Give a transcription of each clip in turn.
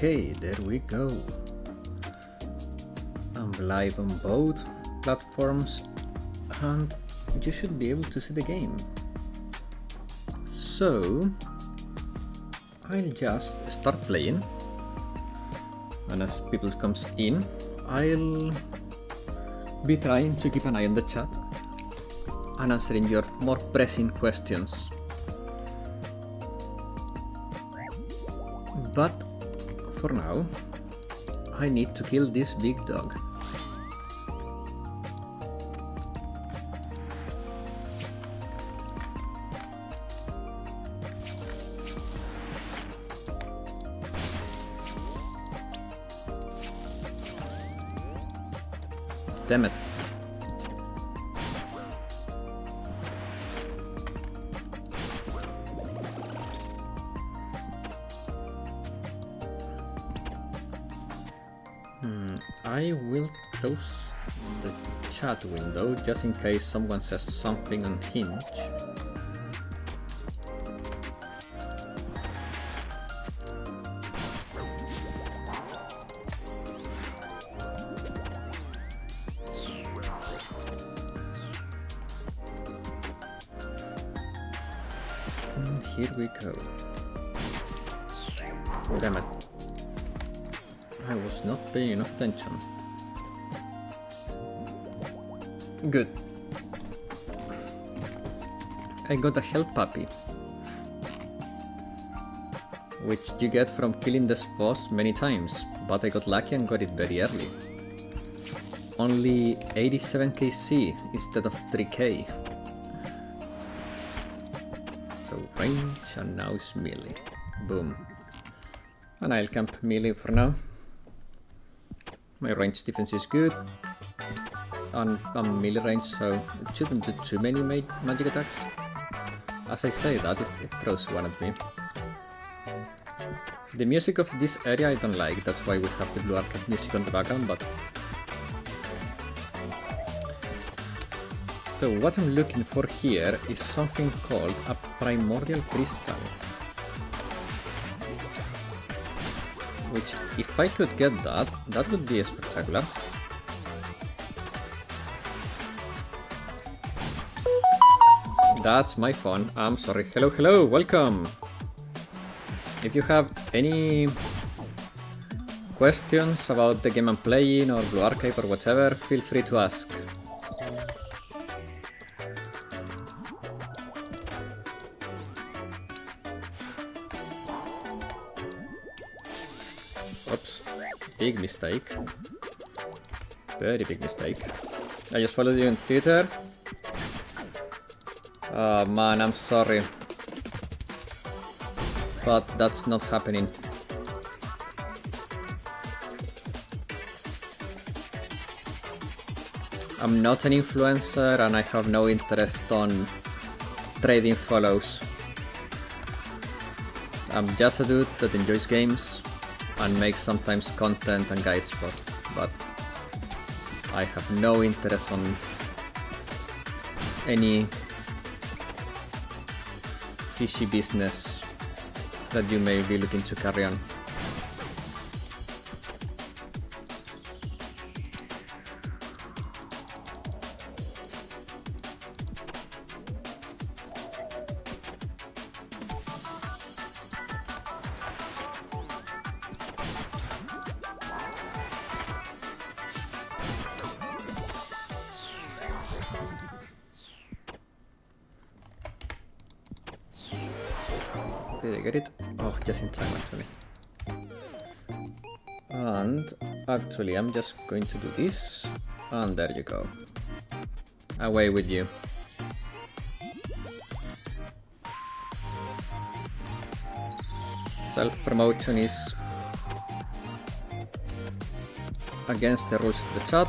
Okay, there we go. I'm live on both platforms and you should be able to see the game. So I'll just start playing, and as people comes in, I'll be trying to keep an eye on the chat and answering your more pressing questions. But for now, I need to kill this big dog. Damn it. I will close the chat window just in case someone says something on Hinge. And here we go. Damn it. I was not paying enough attention. Good. I got a health puppy, which you get from killing this boss many times, but I got lucky and got it very early. Only 87k C instead of 3k. So range and now is melee. Boom. And I'll camp melee for now. My range defense is good, and I'm melee range, so it shouldn't do too many magic attacks. As I say that, it throws one at me. The music of this area I don't like, that's why we have the blue arcade music on the background, but... So what I'm looking for here is something called a primordial crystal. Which, if I could get that, that would be spectacular. That's my phone. I'm sorry. Hello, hello, welcome! If you have any questions about the game I'm playing or Blue Archive or whatever, feel free to ask. Oops, big mistake. Very big mistake. I just followed you on Twitter. Oh man, I'm sorry. But that's not happening. I'm not an influencer and I have no interest on trading follows. I'm just a dude that enjoys games and makes sometimes content and guides for, but I have no interest on any fishy business that you may be looking to carry on. Did I get it? Oh, just in time actually. And actually I'm just going to do this, and there you go. Away with you. Self-promotion is against the rules of the chat,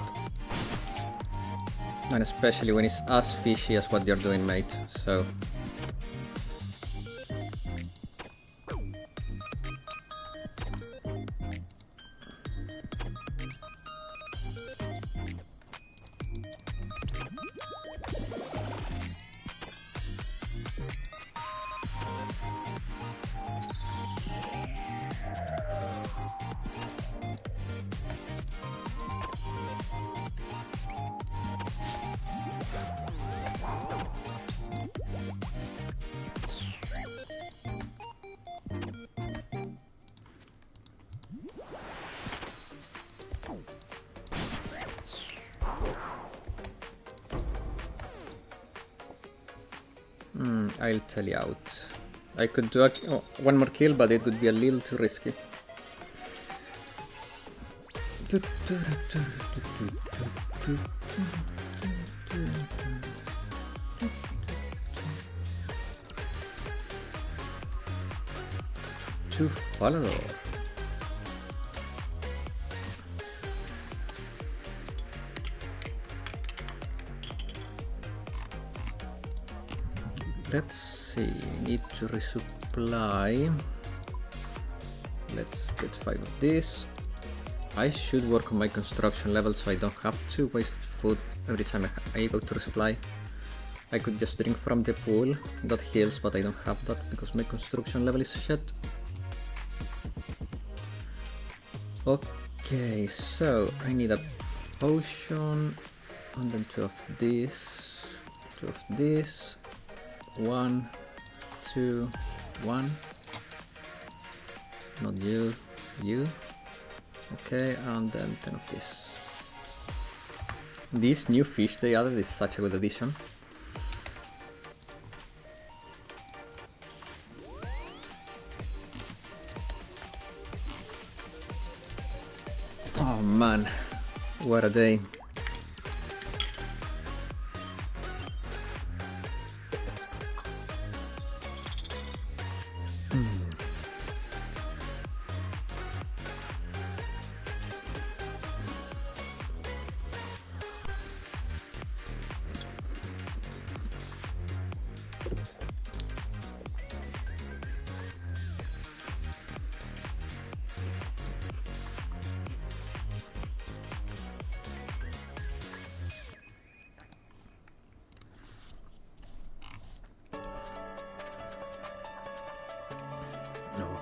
and especially when it's as fishy as what you're doing, mate, so... I'll tell you out. I could do one more kill, but it would be a little too risky. To follow. Let's see, need to resupply. Let's get 5 of this. I should work on my construction level so I don't have to waste food every time I go to resupply. I could just drink from the pool that heals, but I don't have that because my construction level is shit. Okay, so I need a potion and then 2 of this, 2 of this. 1, 2, 1. Not you, you. Okay, and then 10 of this. This new fish they added is such a good addition. Oh man, what a day.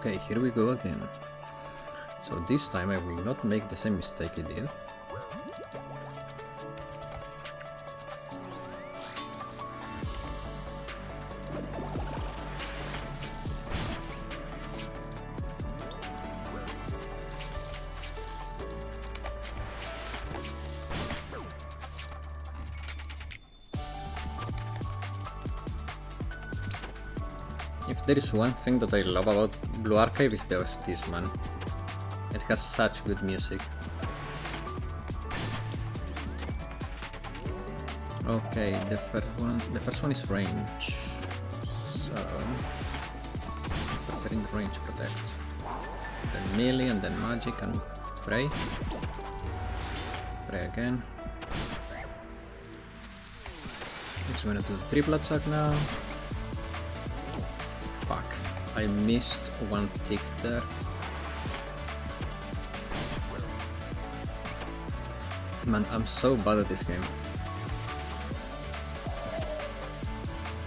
Okay, here we go again. So this time I will not make the same mistake I did. If there is one thing that I love about Blue Archive is the OSTs, man. It has such good music. Okay, the first one is range. So better in range protect. Then melee and then magic and pray. Pray again. He's gonna do the triple attack now. Fuck, I missed one tick there. Man, I'm so bad at this game.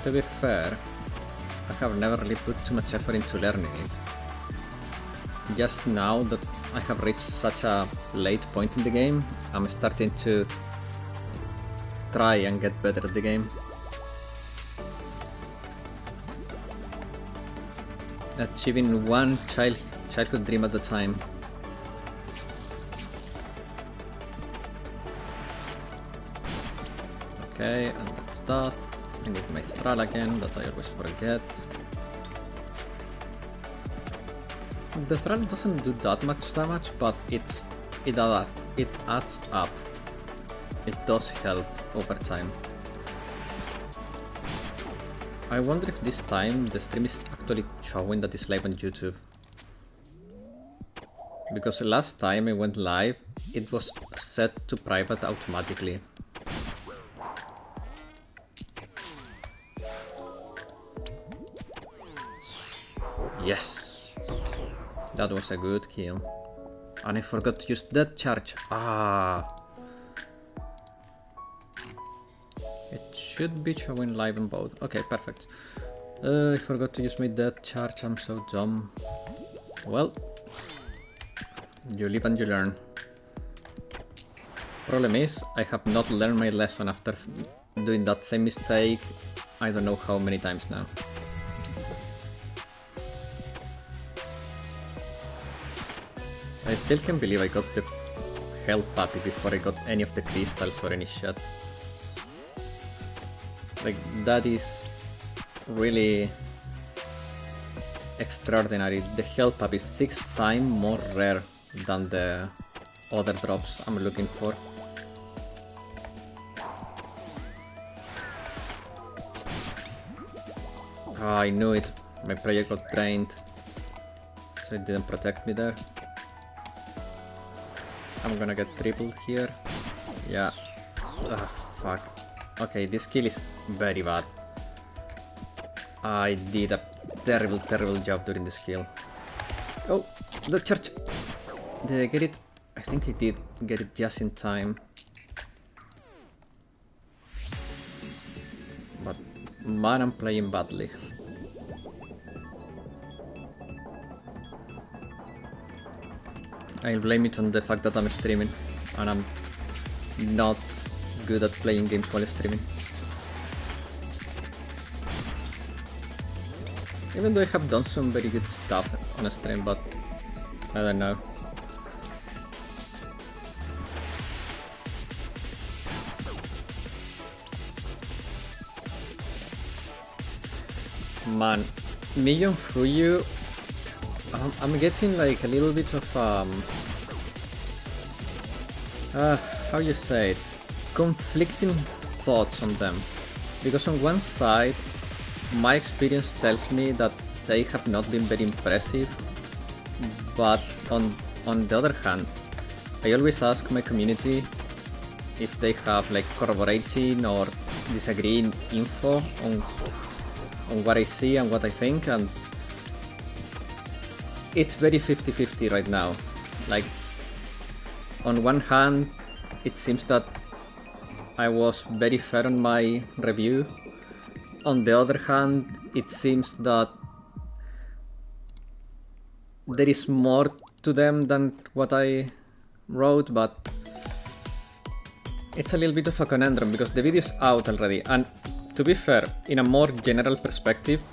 To be fair, I have never really put too much effort into learning it. Just now that I have reached such a late point in the game, I'm starting to try and get better at the game. Achieving one childhood dream at a time. Okay, and that's that. I need my thrall again, that I always forget. The thrall doesn't do that much damage, but it adds up. It does help over time. I wonder if this time the stream is actually showing that it's live on YouTube. Because last time I went live, it was set to private automatically. Yes! That was a good kill. And I forgot to use that charge. Ah! It should be showing live on both. Okay, perfect. I forgot to use my death charge, I'm so dumb. Well, You live and you learn. Problem is, I have not learned my lesson after doing that same mistake I don't know how many times now. I still can't believe I got the health puppy before I got any of the crystals or any shot. Like, that is really extraordinary. The health puppy is 6 times more rare than the other drops I'm looking for. Oh, I knew it. My prayer got drained, so it didn't protect me there. I'm gonna get tripled here. Yeah. Ugh, fuck. Okay, this kill is very bad. I did a terrible, terrible job during this kill. Oh, the church! Did I get it? I think I did get it just in time. But man, I'm playing badly. I'll blame it on the fact that I'm streaming, and I'm not good at playing games while streaming. Even though I have done some very good stuff on a stream, but I don't know. Man, Miyo and Fuyu, I'm getting like a little bit of how you say it, conflicting thoughts on them, because on one side my experience tells me that they have not been very impressive, but on the other hand, I always ask my community if they have like corroborating or disagreeing info on what I see and what I think, and it's very 50-50 right now. Like, on one hand, it seems that I was very fair on my review. On the other hand, it seems that there is more to them than what I wrote, but it's a little bit of a conundrum because the video is out already, and to be fair, in a more general perspective,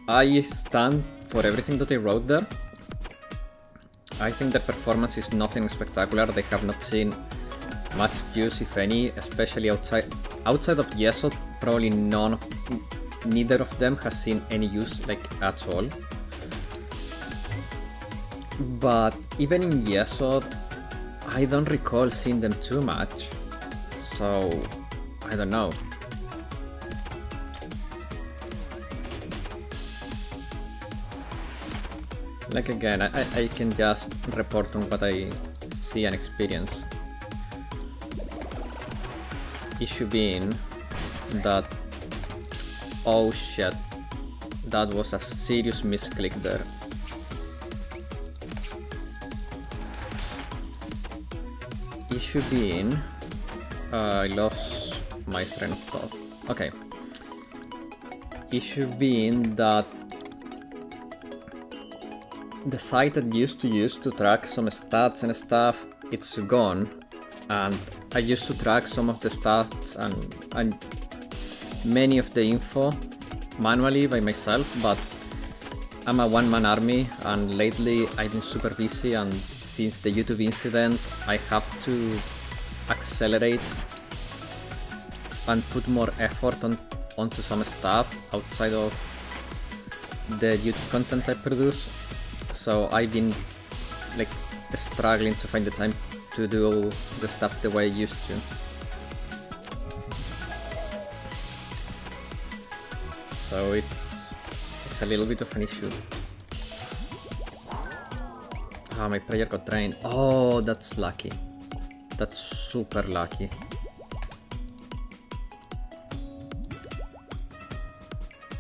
I stand for everything that I wrote there. I think the performance is nothing spectacular. They have not seen much use, if any, especially outside of Yesod. Probably neither of them has seen any use, like, at all. But even in Yesod, I don't recall seeing them too much. So, I don't know. Like, again, I can just report on what I see and experience. Issue being that, oh shit, that was a serious misclick there. Issue being, I lost my train of thought. Okay. Issue being that the site that used to use to track some stats and stuff, it's gone, and I used to track some of the stats and many of the info manually by myself, but I'm a one-man army, and lately I've been super busy, and since the YouTube incident I have to accelerate and put more effort onto some stuff outside of the YouTube content I produce. So I've been like struggling to find the time to do the stuff the way I used to. So it's a little bit of an issue. Ah, my prayer got drained. Oh, that's lucky. That's super lucky.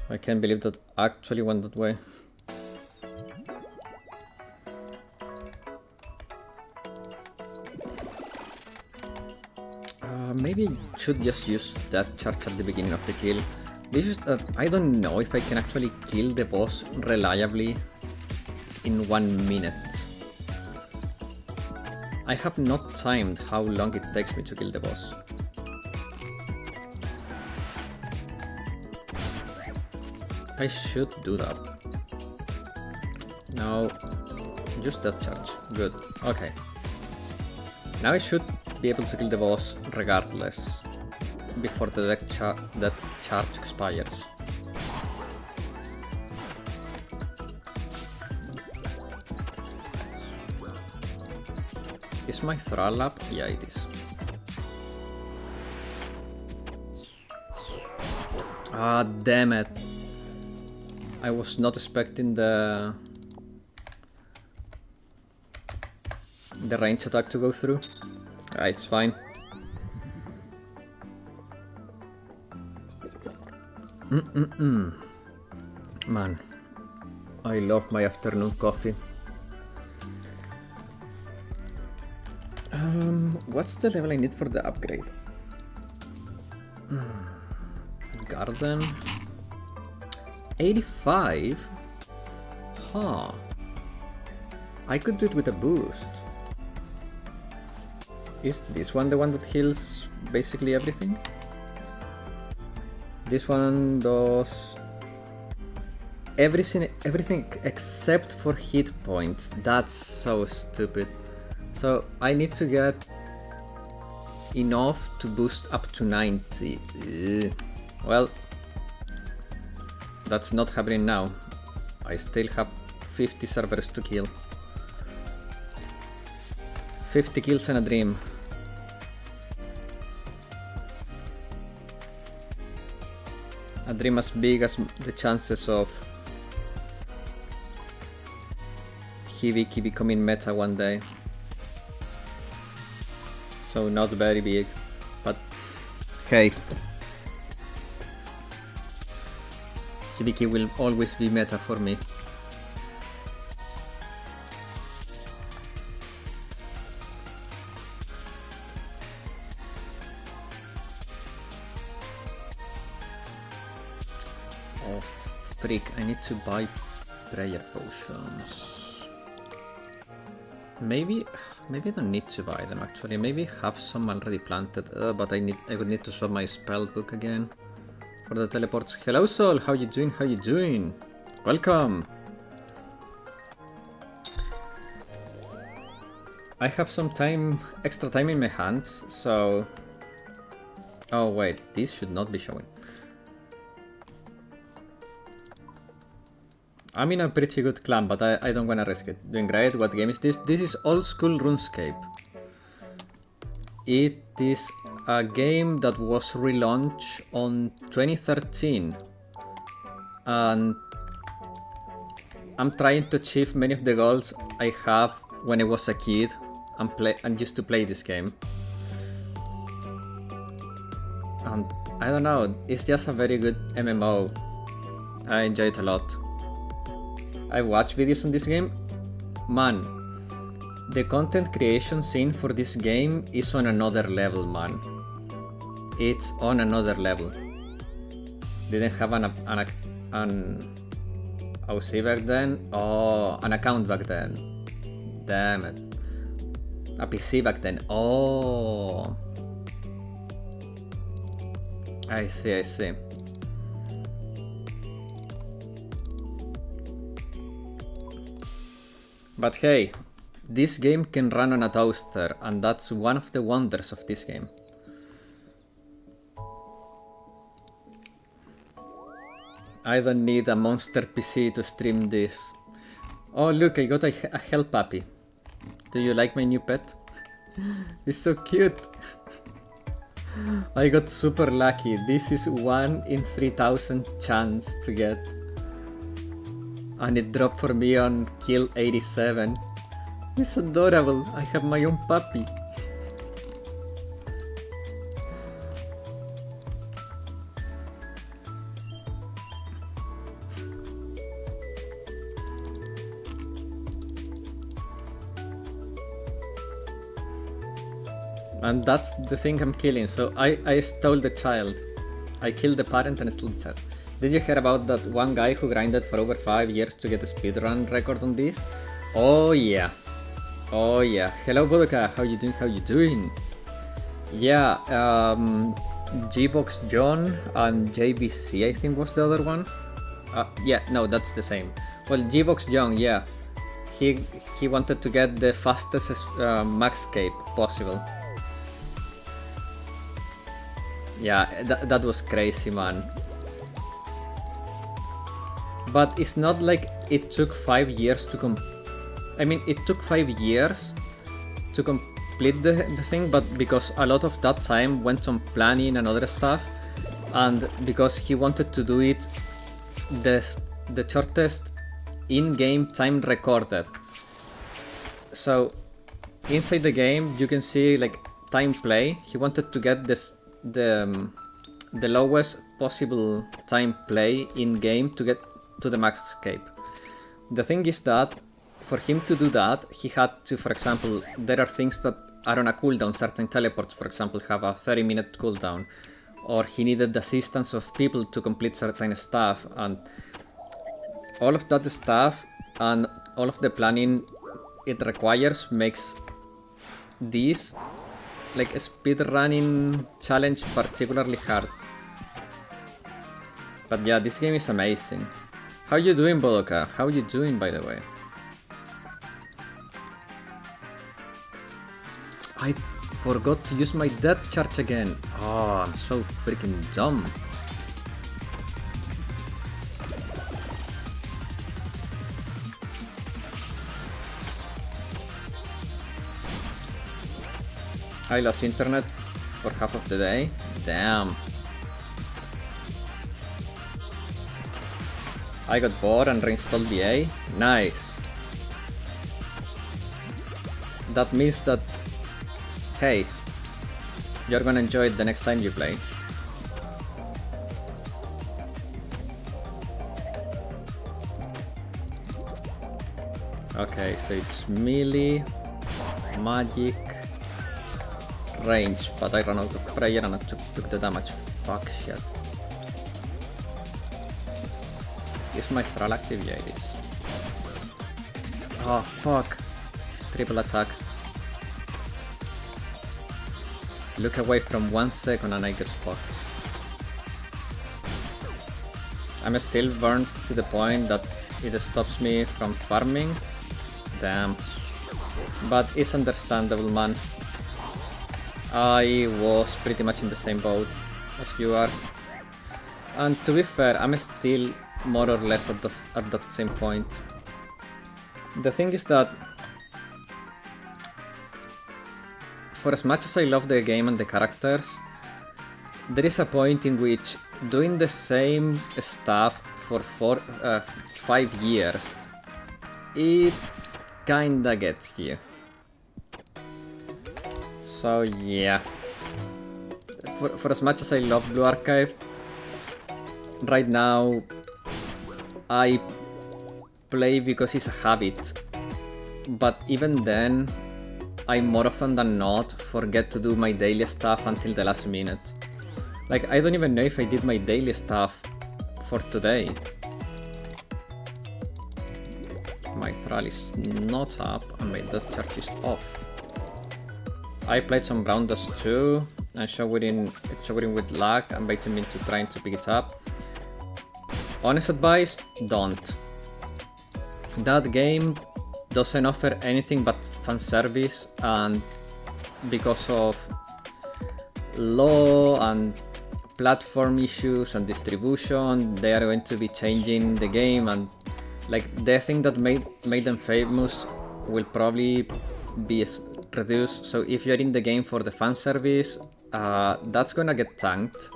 I can't believe that actually went that way. Maybe I should just use that charge at the beginning of the kill. This is that I don't know if I can actually kill the boss reliably in 1 minute. I have not timed how long it takes me to kill the boss. I should do that. No, just that charge. Good. Okay. Now I should be able to kill the boss regardless before the that charge expires. Is my thrall up? Yeah, it is. Ah, damn it. I was not expecting the range attack to go through. Ah, it's fine. Man, I love my afternoon coffee. What's the level I need for the upgrade? Garden. 85? Huh. I could do it with a boost. Is this one the one that heals basically everything? This one does everything except for hit points. That's so stupid. So I need to get enough to boost up to 90. Ugh. Well, that's not happening now. I still have 50 servers to kill. 50 kills and a dream. A dream as big as the chances of Hibiki becoming meta one day. So not very big, but hey. Hibiki will always be meta for me. Oh, freak, I need to buy prayer potions. Maybe I don't need to buy them actually. Maybe have some already planted, but I would need to swap my spell book again for the teleports. Hello Soul, how you doing? How you doing? Welcome. I have some extra time in my hands, so... Oh wait, this should not be showing. I'm in a pretty good clan, but I don't wanna risk it. Doing great. What game is this? This is old school RuneScape. It is a game that was relaunched on 2013. And I'm trying to achieve many of the goals I have when I was a kid and used to play this game. And I don't know, it's just a very good MMO. I enjoy it a lot. I watch videos on this game. Man, the content creation scene for this game is on another level, man. It's on another level. Didn't have an OC back then. Oh, an account back then. Damn it. A PC back then. Oh. I see. But hey, this game can run on a toaster, and that's one of the wonders of this game. I don't need a monster PC to stream this. Oh look, I got a hell puppy. Do you like my new pet? It's so cute. I got super lucky. This is 1 in 3,000 chance to get. And it dropped for me on kill 87. It's adorable. I have my own puppy. And that's the thing I'm killing. So I stole the child. I killed the parent and stole the child. Did you hear about that one guy who grinded for over 5 years to get a speedrun record on this? Oh yeah. Oh yeah, hello Bodoka, how you doing, how you doing? Yeah, G-Box John and JBC I think was the other one. Yeah, no, that's the same. Well, G-Box John, yeah, he wanted to get the fastest maxscape possible. Yeah, that was crazy, man. But it's not like it took 5 years to I mean, it took 5 years to complete the thing, but because a lot of that time went on planning and other stuff, and because he wanted to do it the shortest in-game time recorded. So inside the game you can see like time play. He wanted to get the lowest possible time play in game to get to the max escape. The thing is that for him to do that, he had to, for example, there are things that are on a cooldown. Certain teleports, for example, have a 30-minute cooldown, or he needed the assistance of people to complete certain stuff, and all of that stuff and all of the planning it requires makes this like a speedrunning challenge particularly hard. But yeah, this game is amazing. How you doing, Bodoka? How you doing, by the way? I forgot to use my death charge again. Oh, I'm so freaking dumb. I lost internet for half of the day. Damn. I got bored and reinstalled VA. Nice. That means that, hey, you're gonna enjoy it the next time you play. Okay, so it's melee, magic, range, but I ran out of prayer and I took the damage. Fuck shit. Is my thrall active? Yeah, it is. Oh fuck. Triple attack. Look away from 1 second and I get fucked. I'm still burned to the point that it stops me from farming. Damn. But it's understandable, man. I was pretty much in the same boat as you are. And to be fair, I'm still more or less at that same point. The thing is that for as much as I love the game and the characters, there is a point in which doing the same stuff for 5 years, it kinda gets you. So yeah, for as much as I love Blue Archive, right now I play because it's a habit, but even then I more often than not forget to do my daily stuff until the last minute. Like, I don't even know if I did my daily stuff for today. My thrall is not up and my death charge is off. I played some Brown Dust too, and it's showering with lag and baiting me into trying to pick it up. Honest advice, don't. That game doesn't offer anything but fan service, and because of law and platform issues and distribution, they are going to be changing the game, and like the thing that made them famous will probably be reduced. So if you're in the game for the fan service, that's gonna get tanked.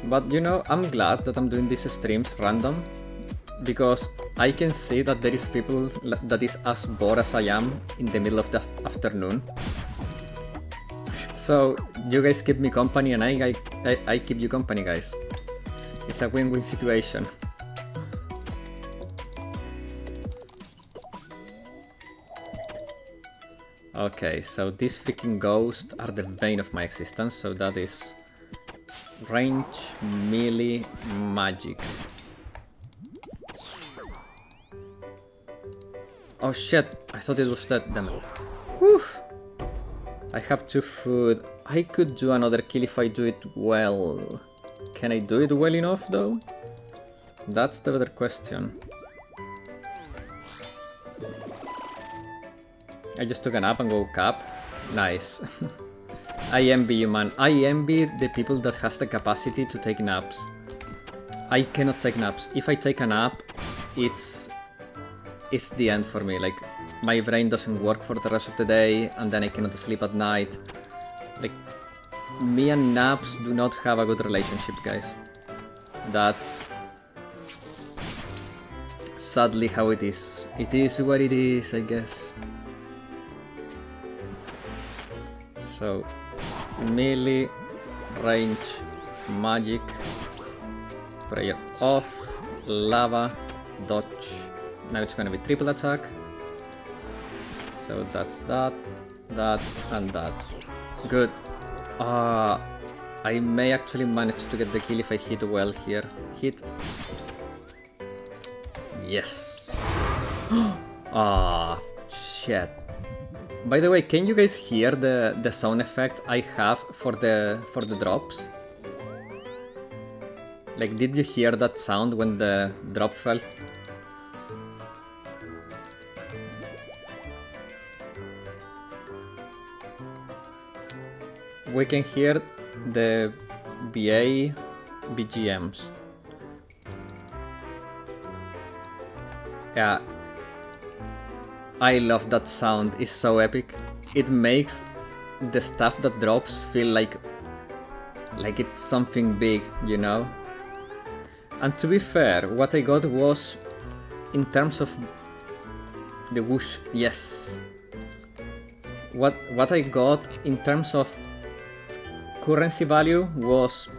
But you know, I'm glad that I'm doing these streams random, because I can see that there is people that is as bored as I am in the middle of the afternoon. So you guys keep me company and I keep you company, guys. It's a win-win situation. Okay, so these freaking ghosts are the bane of my existence, so that is range, melee, magic. Oh shit, I thought it was that. Damn it. Woof! I have 2 food. I could do another kill if I do it well. Can I do it well enough though? That's the better question. I just took a nap and woke up. Nice. I envy you, man. I envy the people that has the capacity to take naps. I cannot take naps. If I take a nap, it's the end for me. Like, my brain doesn't work for the rest of the day, and then I cannot sleep at night. Like, me and naps do not have a good relationship, guys. That's sadly how it is. It is what it is, I guess. So, melee, range, magic, prayer off, lava, dodge. Now it's gonna be triple attack. So that's that, and that. Good. I may actually manage to get the kill if I hit well here. Hit. Yes. Shit. By the way, can you guys hear the sound effect I have for the drops? Like, did you hear that sound when the drop fell? We can hear the BA BGMs. Yeah. I love that sound, it's so epic. It makes the stuff that drops feel like it's something big, you know? And to be fair, what I got was, in terms of the whoosh, yes. What I got in terms of currency value was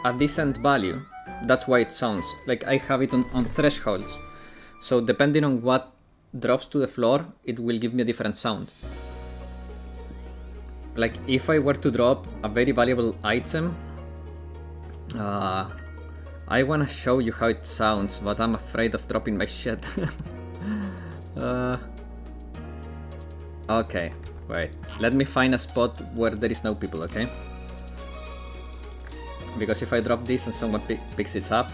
a decent value. That's why it sounds like I have it on thresholds. So depending on what drops to the floor, it will give me a different sound. Like, if I were to drop a very valuable item, I wanna show you how it sounds, but I'm afraid of dropping my shit. Okay, wait. Let me find a spot where there is no people, okay? Because if I drop this and someone picks it up,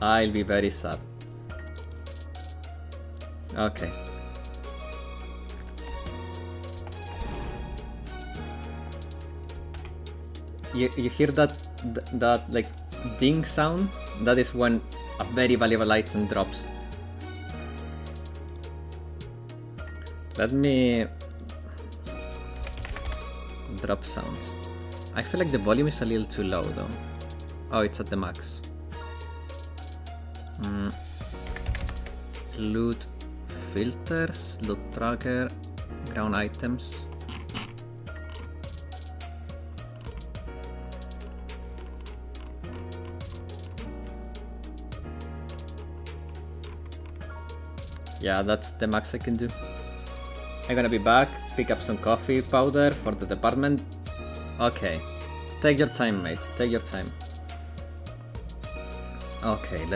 I'll be very sad. Okay. You hear that like ding sound? That is when a very valuable item drops. Let me drop sounds. I feel like the volume is a little too low though. Oh, it's at the max. Loot filters, loot tracker, ground items. Yeah, that's the max I can do. I'm gonna be back, pick up some coffee powder for the department. Okay, take your time, mate, take your time. Okay,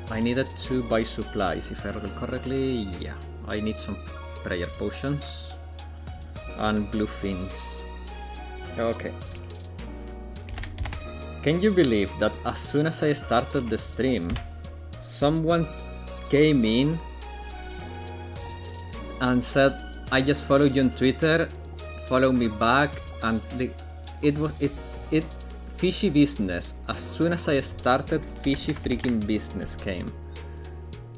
I needed to buy supplies, if I recall correctly. Yeah, I need some prayer potions and blue fins. Okay. Can you believe that as soon as I started the stream, someone came in and said, I just followed you on Twitter, follow me back, and it fishy business. As soon as I started, fishy freaking business came.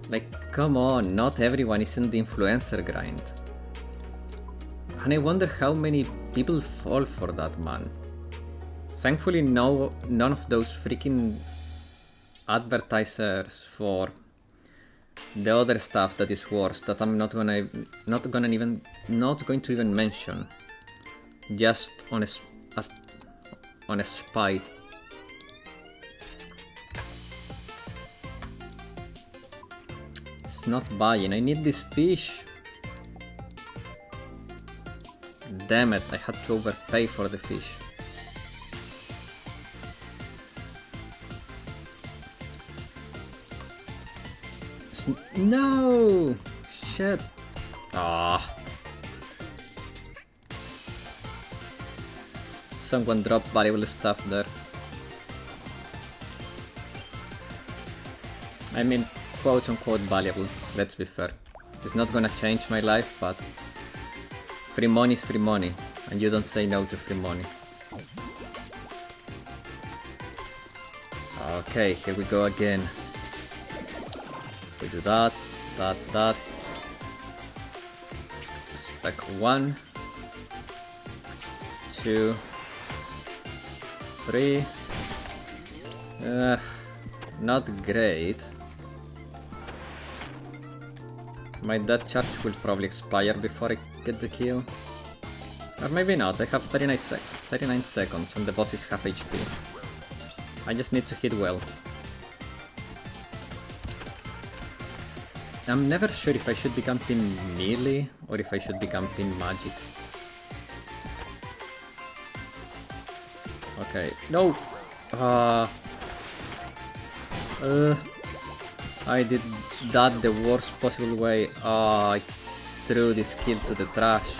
Like, come on, not everyone is in the influencer grind. And I wonder how many people fall for that, man. Thankfully, none of those freaking advertisers for the other stuff that is worse, that I'm not going to even mention, just on a spite. It's not buying. I need this fish. Damn it, I had to overpay for the fish. No! Shit. Ah. Someone dropped valuable stuff there. I mean, quote unquote valuable, let's be fair. It's not gonna change my life, but free money is free money, and you don't say no to free money. Okay, here we go again. We do that, that. Stack 1, 2, 3. Not great. My death charge will probably expire before I get the kill. Or maybe not, I have 39 seconds and the boss is half HP. I just need to hit well. I'm never sure if I should be camping melee or if I should be camping magic. Okay, no! I did that the worst possible way. I threw this kill to the trash.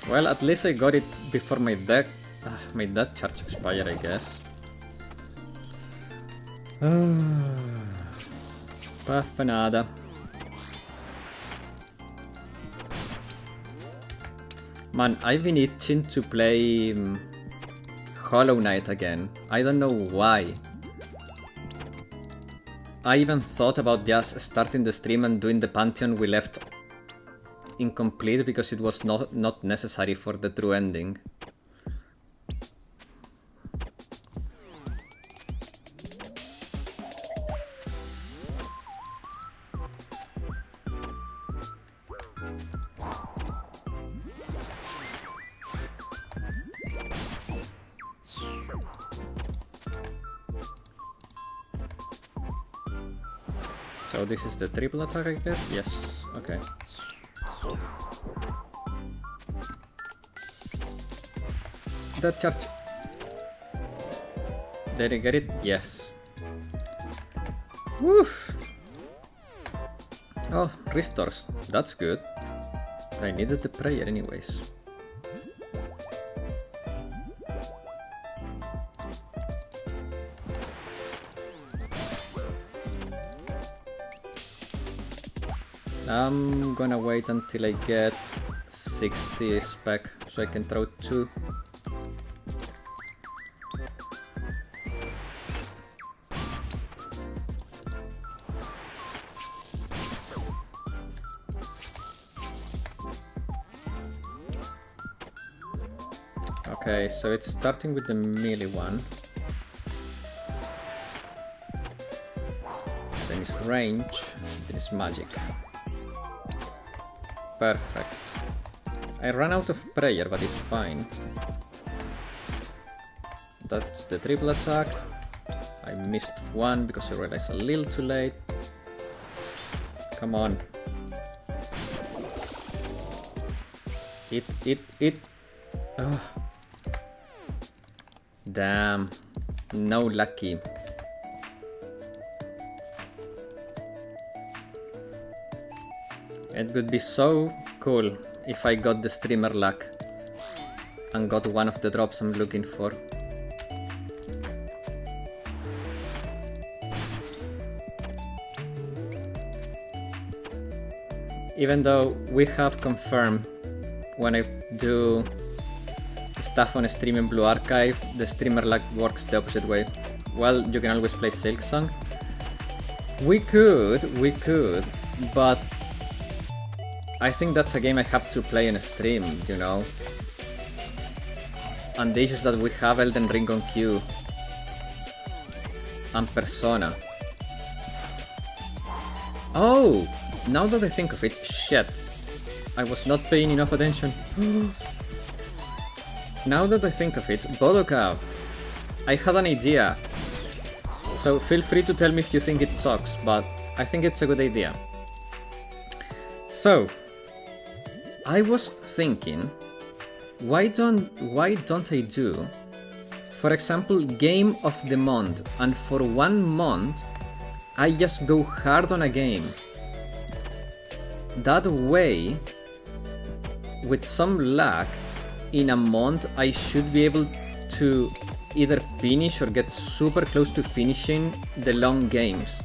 Well, at least I got it before my death charge expired, I guess. Nada. Man, I've been itching to play Hollow Knight again. I don't know why. I even thought about just starting the stream and doing the Pantheon we left incomplete because it was not necessary for the true ending. So this is the triple attack, I guess? Yes, okay. That charge. Did I get it? Yes. Woof! Oh, restores. That's good. I needed the prayer anyways. I'm gonna wait until I get 60 spec so I can throw 2. Okay, so it's starting with the melee one. Then it's range, then it's magic. Perfect. I ran out of prayer, but it's fine. That's the triple attack. I missed one because I realized a little too late. Come on. It. Oh. Damn. No lucky. It would be so cool if I got the streamer luck and got one of the drops I'm looking for. Even though we have confirmed when I do stuff on a stream in Blue Archive, the streamer luck works the opposite way. Well, you can always play Silksong. We could, but I think that's a game I have to play on a stream, you know. And the issues that we have Elden Ring on queue and Persona. Oh, now that I think of it, shit. I was not paying enough attention. Now that I think of it, Bodoka, I had an idea. So feel free to tell me if you think it sucks, but I think it's a good idea. So, I was thinking, why don't I do, for example, game of the month, and for 1 month I just go hard on a game. That way, with some luck, in a month I should be able to either finish or get super close to finishing the long games.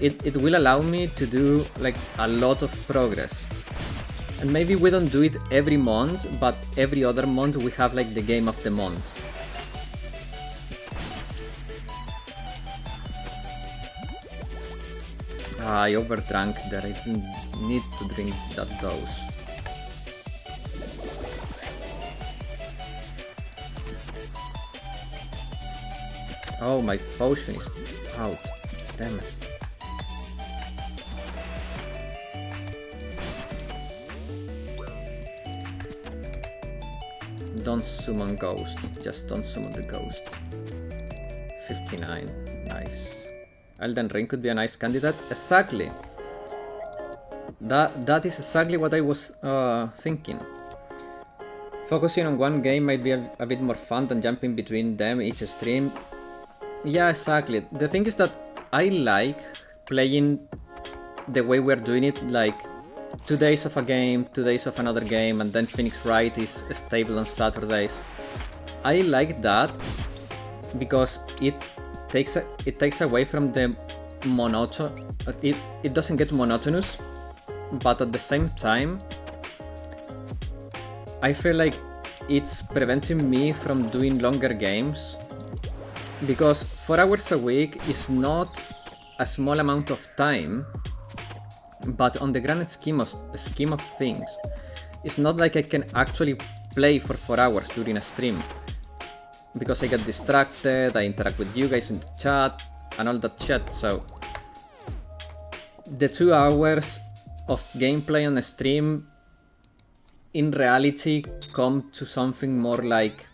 It will allow me to do like a lot of progress. And maybe we don't do it every month, but every other month we have like the game of the month. I overdrank there, I didn't need to drink that dose. Oh, my potion is out. Damn it. Don't summon ghost. Just don't summon the ghost. 59. Nice. Elden Ring could be a nice candidate. Exactly. That is exactly what I was thinking. Focusing on one game might be a bit more fun than jumping between them each stream. Yeah, exactly. The thing is that I like playing the way we're doing it, like 2 days of a game, 2 days of another game, and then Phoenix Wright is stable on Saturdays. I like that because it takes away from the it doesn't get monotonous, but at the same time I feel like it's preventing me from doing longer games, because 4 hours a week is not a small amount of time, but on the grand scheme of things, it's not like I can actually play for 4 hours during a stream, because I get distracted, I interact with you guys in the chat and all that shit. So the 2 hours of gameplay on a stream in reality come to something more like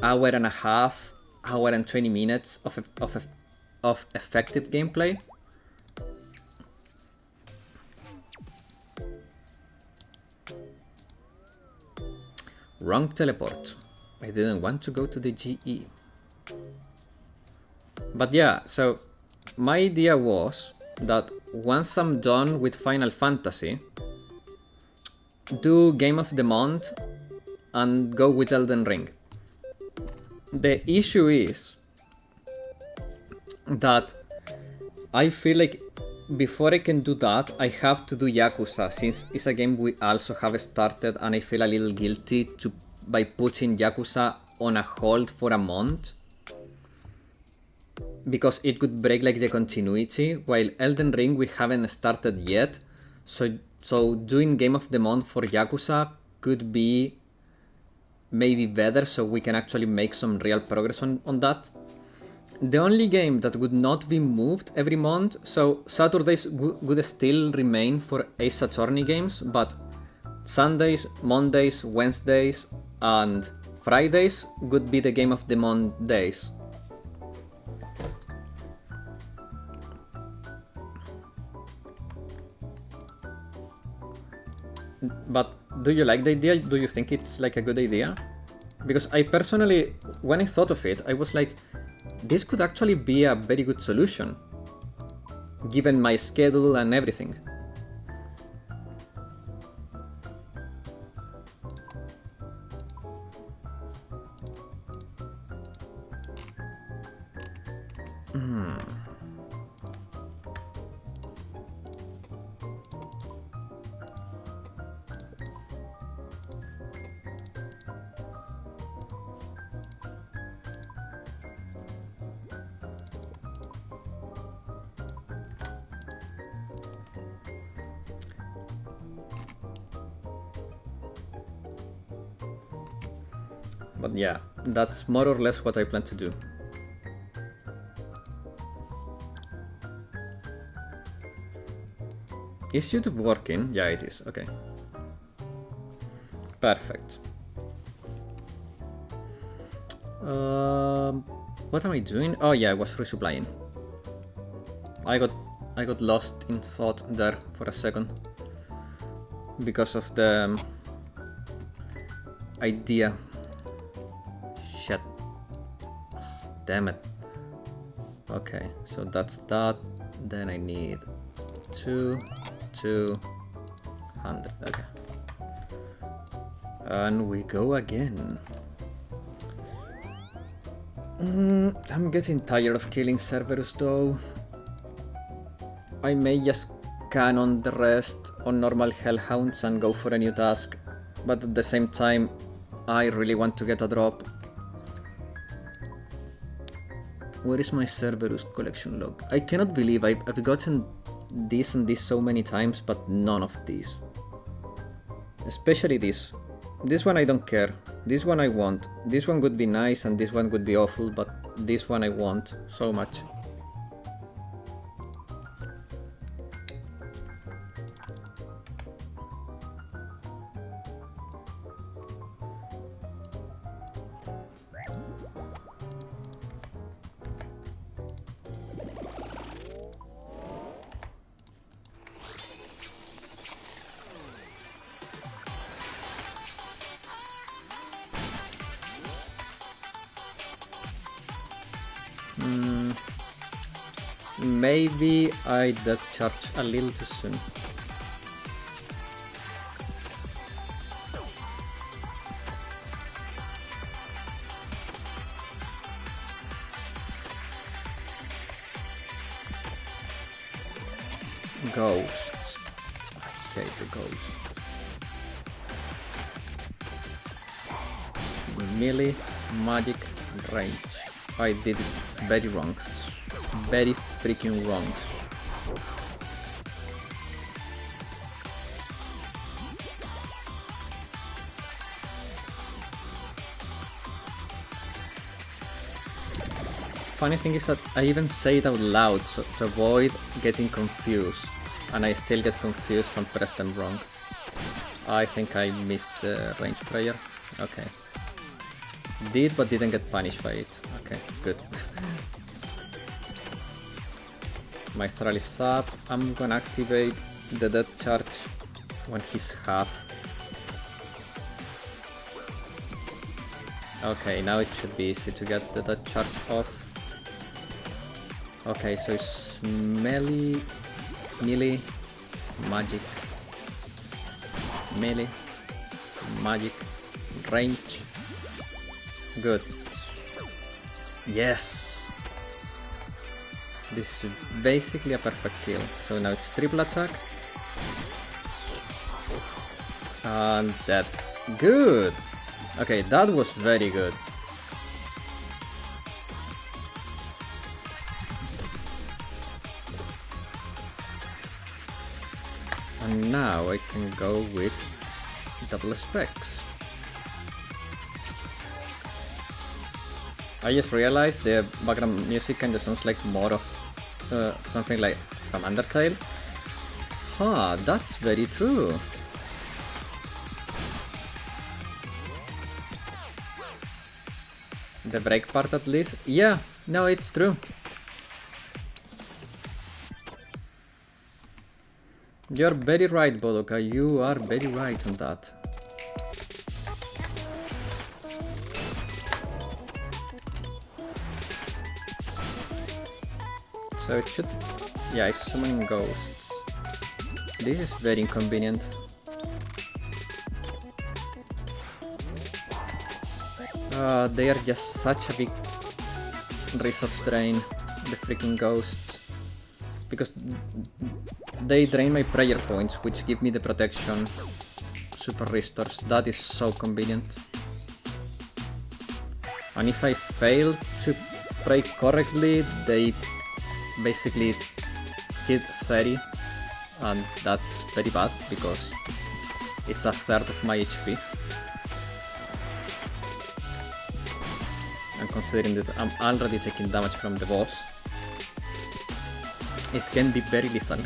hour and a half, hour and 20 minutes of effective gameplay. Wrong teleport. I didn't want to go to the GE. But yeah, so my idea was that once I'm done with Final Fantasy, do Game of the Month and go with Elden Ring. The issue is that I feel like before I can do that, I have to do Yakuza, since it's a game we also have started, and I feel a little guilty by putting Yakuza on a hold for a month, because it could break like the continuity, while Elden Ring we haven't started yet, so doing Game of the Month for Yakuza could be maybe better, so we can actually make some real progress on that. The only game that would not be moved every month, so Saturdays would still remain for Ace Attorney games, but Sundays, Mondays, Wednesdays, and Fridays would be the Game of the Month days. But do you like the idea? Do you think it's like a good idea? Because I personally, when I thought of it, I was like, this could actually be a very good solution, given my schedule and everything. But yeah, that's more or less what I plan to do. Is YouTube working? Yeah, it is. Okay. Perfect. What am I doing? Oh yeah, I was resupplying. I got I got lost in thought there for a second. Because of the idea. Shit. Damn it. Okay, so that's that. Then I need 200. Okay. And we go again. I'm getting tired of killing Cerberus though. I may just cannon the rest on normal Hellhounds and go for a new task, but at the same time, I really want to get a drop. Where is my Cerberus collection log? I cannot believe I've gotten this and this so many times, but none of these. Especially this. This one I don't care. This one I want. This one would be nice and this one would be awful, but this one I want so much. Maybe I did charge a little too soon. Ghosts. I hate the ghosts. Melee, magic, range. I did it very wrong. Very freaking wrong. Funny thing is that I even say it out loud so to avoid getting confused, and I still get confused and press them wrong. I think I missed the range prayer. Okay. Did but didn't get punished by it. Okay, good. My thrall is up. I'm gonna activate the death charge when he's half. Okay, now it should be easy to get the death charge off. Okay, so it's melee, magic, melee, magic, range. Good. Yes! This is basically a perfect kill. So now it's triple attack. And that. Good! Okay, that was very good. And now I can go with double specs. I just realized the background music kinda sounds like more of something like from Undertale. Huh, that's very true. The break part at least? Yeah, no, it's true. You're very right, Bodoka, you are very right on that. So it should... yeah, it's summoning ghosts. This is very inconvenient. They are just such a big resource drain, the freaking ghosts. Because they drain my prayer points, which give me the protection. Super restores, that is so convenient. And if I fail to pray correctly, they basically hit 30, and that's very bad because it's a third of my HP. And considering that I'm already taking damage from the boss, it can be very lethal.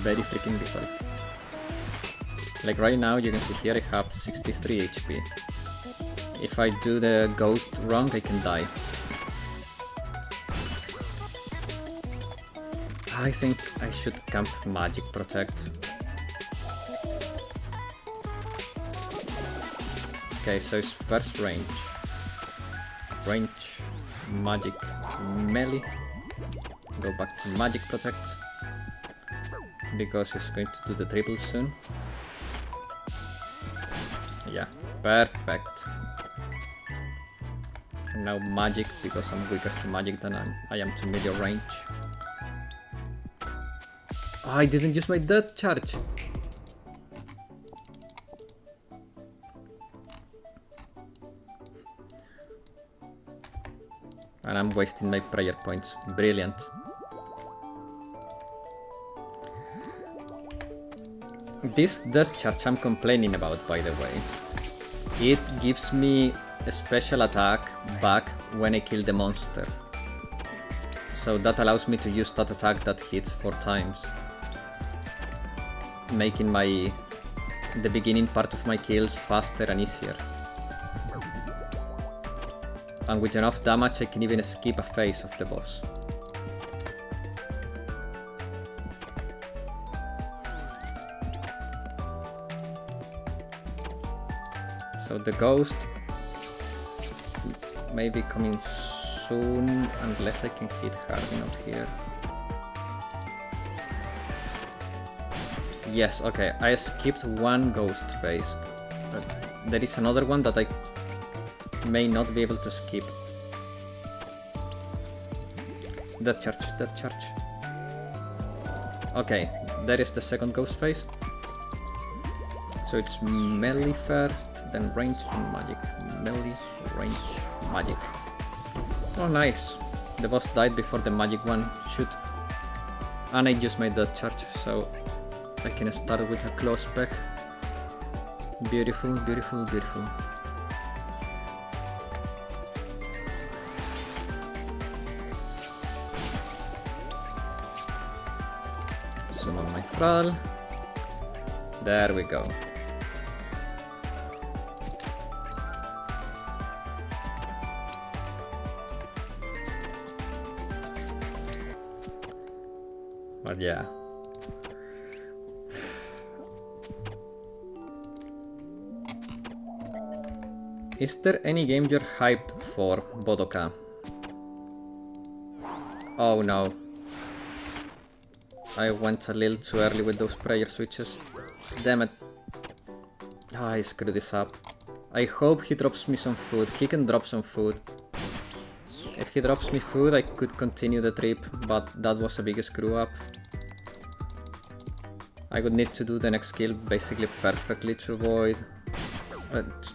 Very freaking lethal. Like right now, you can see here I have 63 HP. If I do the ghost wrong, I can die. I think I should camp Magic Protect. Okay, so it's first range. Range, Magic, Melee. Go back to Magic Protect. Because it's going to do the triple soon. Yeah, perfect. And now Magic, because I'm weaker to Magic than I am to melee range. Oh, I didn't use my death charge. And I'm wasting my prayer points. Brilliant. This death charge I'm complaining about, by the way. It gives me a special attack back when I kill the monster. So that allows me to use that attack that hits 4 times. Making the beginning part of my kills faster and easier. And with enough damage I can even skip a phase of the boss. So the ghost may be coming soon unless I can hit hard enough here. Yes, okay, I skipped one ghost phase. But there is another one that I may not be able to skip. That charge. Okay, there is the second ghost phase. So it's melee first, then range, then magic. Melee, range, magic. Oh nice. The boss died before the magic one. Shoot. And I just made that charge, so I can start with a close spec. Beautiful, beautiful, beautiful. Summon my thrall. There we go. But yeah. Is there any game you're hyped for, Bodoka? Oh no. I went a little too early with those prayer switches. Damn it. Ah, I screwed this up. I hope he drops me some food. He can drop some food. If he drops me food, I could continue the trip, but that was a big screw up. I would need to do the next skill basically perfectly to avoid...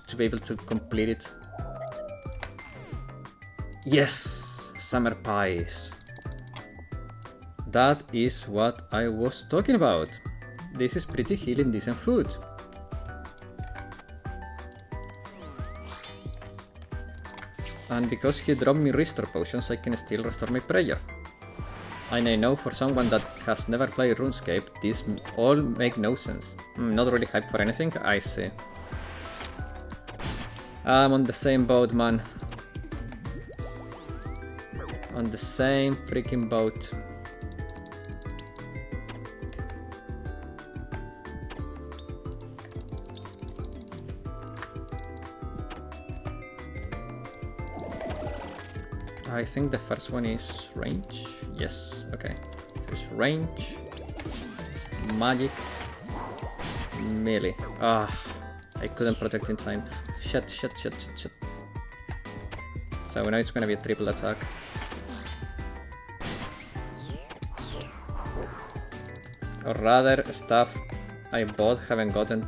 to be able to complete it. Yes! Summer pies. That is what I was talking about. This is pretty healing decent food. And because he dropped me restore potions, I can still restore my prayer. And I know for someone that has never played RuneScape, this all make no sense. Not really hyped for anything, I see. I'm on the same boat, man. On the same freaking boat. I think the first one is range. Yes, okay. So it's range, magic, melee. Ah, I couldn't protect in time. Shit. So now it's gonna be a triple attack. Or rather, stuff I bought haven't gotten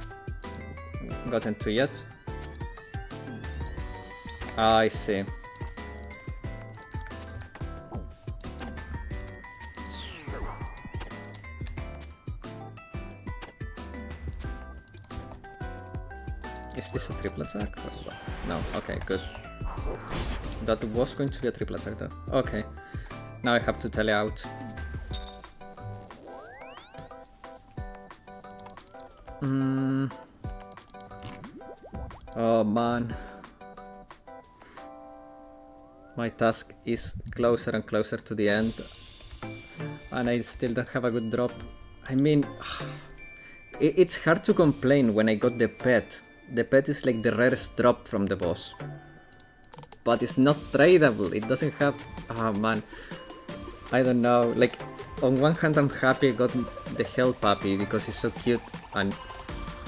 to yet. I see. Is this a triple attack or what? No, okay, good. That was going to be a triple attack though. Okay, now I have to tele out. Oh man. My task is closer and closer to the end. And I still don't have a good drop. I mean, it's hard to complain when I got the pet. The pet is like the rarest drop from the boss. But it's not tradable, it doesn't have... Oh man, I don't know, like on one hand I'm happy I got the Hell Puppy because it's so cute, and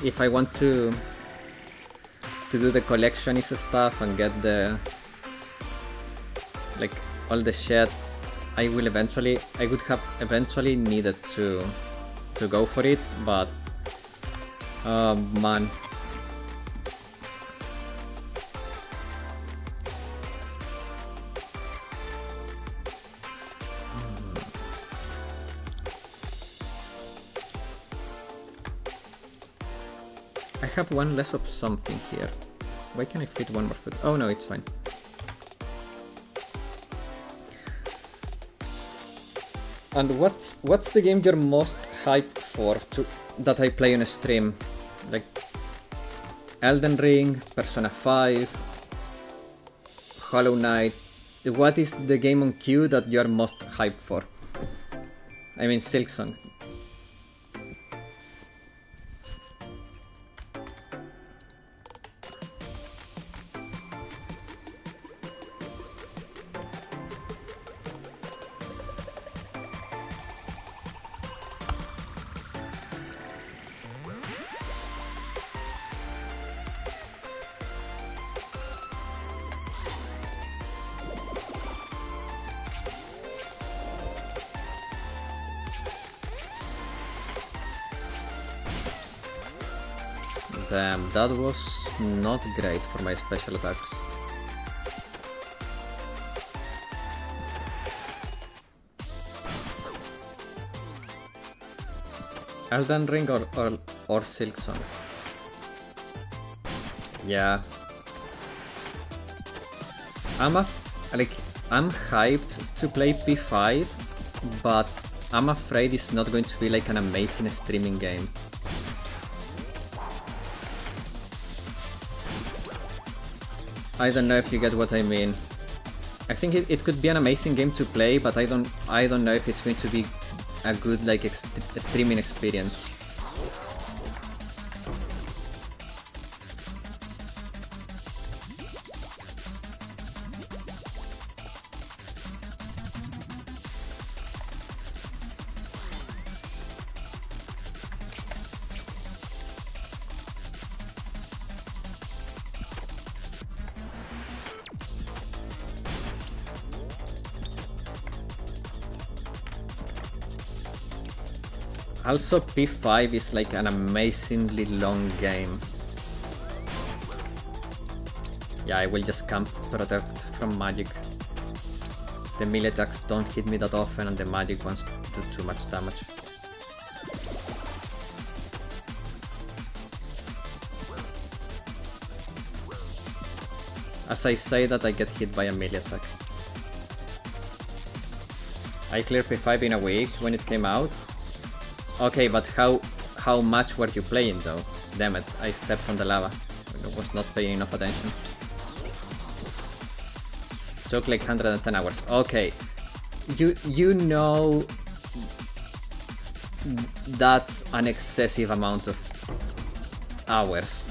if I want to do the collectionist stuff and get the... like all the shit, I would have eventually needed to go for it, but... oh man. I have one less of something here. Why can I fit one more food? Oh no, it's fine. And what's the game you're most hyped for that I play on a stream? Like Elden Ring, Persona 5, Hollow Knight. What is the game on queue that you're most hyped for? I mean Silksong. Damn, that was not great for my special attacks. Elden Ring or Silksong? Yeah. I'm hyped to play P5, but I'm afraid it's not going to be like an amazing streaming game. I don't know if you get what I mean. I think it could be an amazing game to play, but I don't know if it's going to be a good like streaming experience. Also, P5 is like an amazingly long game. Yeah, I will just camp, protect from magic. The melee attacks don't hit me that often and the magic ones do too much damage. As I say that, I get hit by a melee attack. I cleared P5 in a week when it came out. Okay, but how much were you playing though? Damn it, I stepped on the lava. I was not paying enough attention. Took like 110 hours. Okay. You know that's an excessive amount of hours.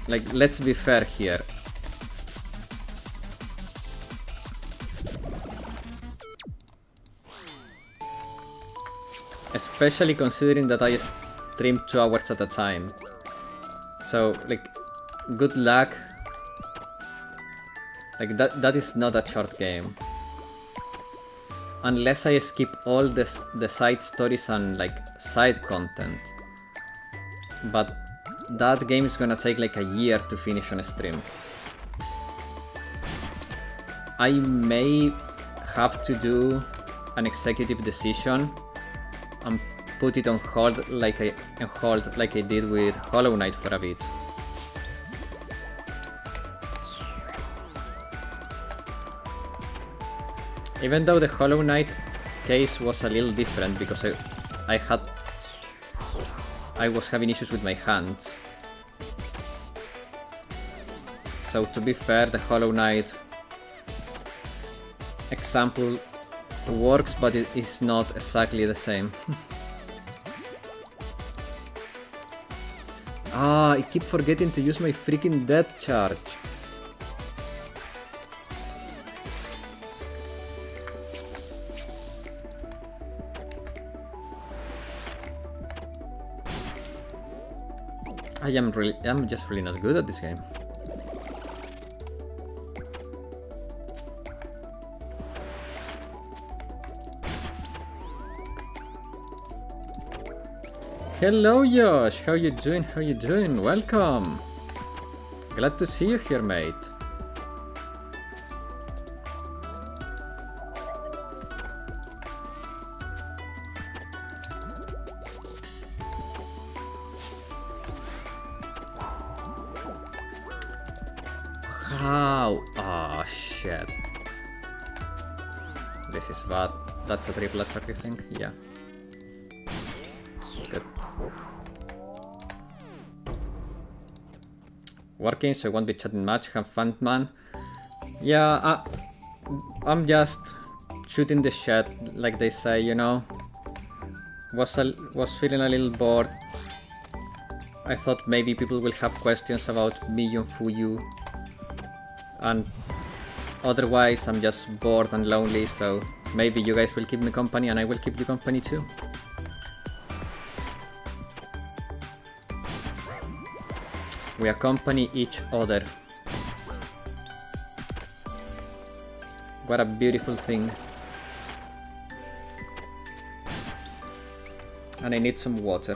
Like, let's be fair here. Especially considering that I stream 2 hours at a time. So, like, good luck. Like, that is not a short game. Unless I skip all the side stories and, like, side content. But that game is gonna take, like, a year to finish on a stream. I may have to do an executive decision and put it on hold like I did with Hollow Knight for a bit. Even though the Hollow Knight case was a little different because I was having issues with my hands. So to be fair, the Hollow Knight example works, but it is not exactly the same. Ah, I keep forgetting to use my freaking death charge. I'm just really not good at this game. Hello Josh, how you doing? How you doing? Welcome. Glad to see you here, mate. How? Oh shit. This is bad. That's a triple attack, I think. Yeah. Good. Working, so I won't be chatting much. Have fun, man. Yeah, I'm just shooting the shit, like they say, you know. Was feeling a little bored. I thought maybe people will have questions about Miyo and Fuyu. And otherwise, I'm just bored and lonely, so maybe you guys will keep me company and I will keep you company too. We accompany each other. What a beautiful thing. And I need some water.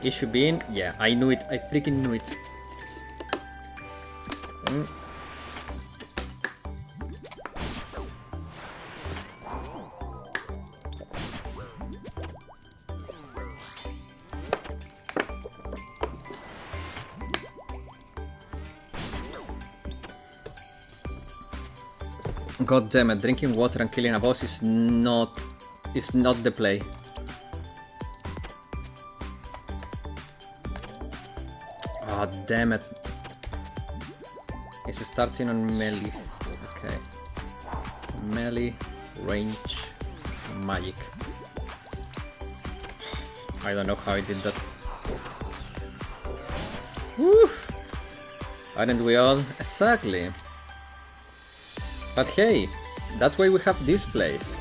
Issue being, yeah, I knew it. I freaking knew it. God damn it, drinking water and killing a boss is not the play. Ah, oh, damn it. It's starting on melee. Okay. Melee, range, magic. I don't know how I did that. Woo! Aren't we all? Exactly. But hey, that's why we have this place.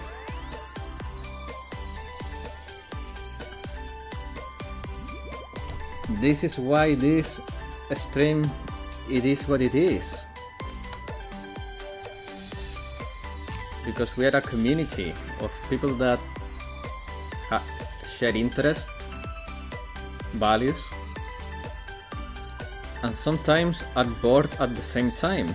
This is why this stream, it is what it is. Because we are a community of people that share interests, values, and sometimes are bored at the same time.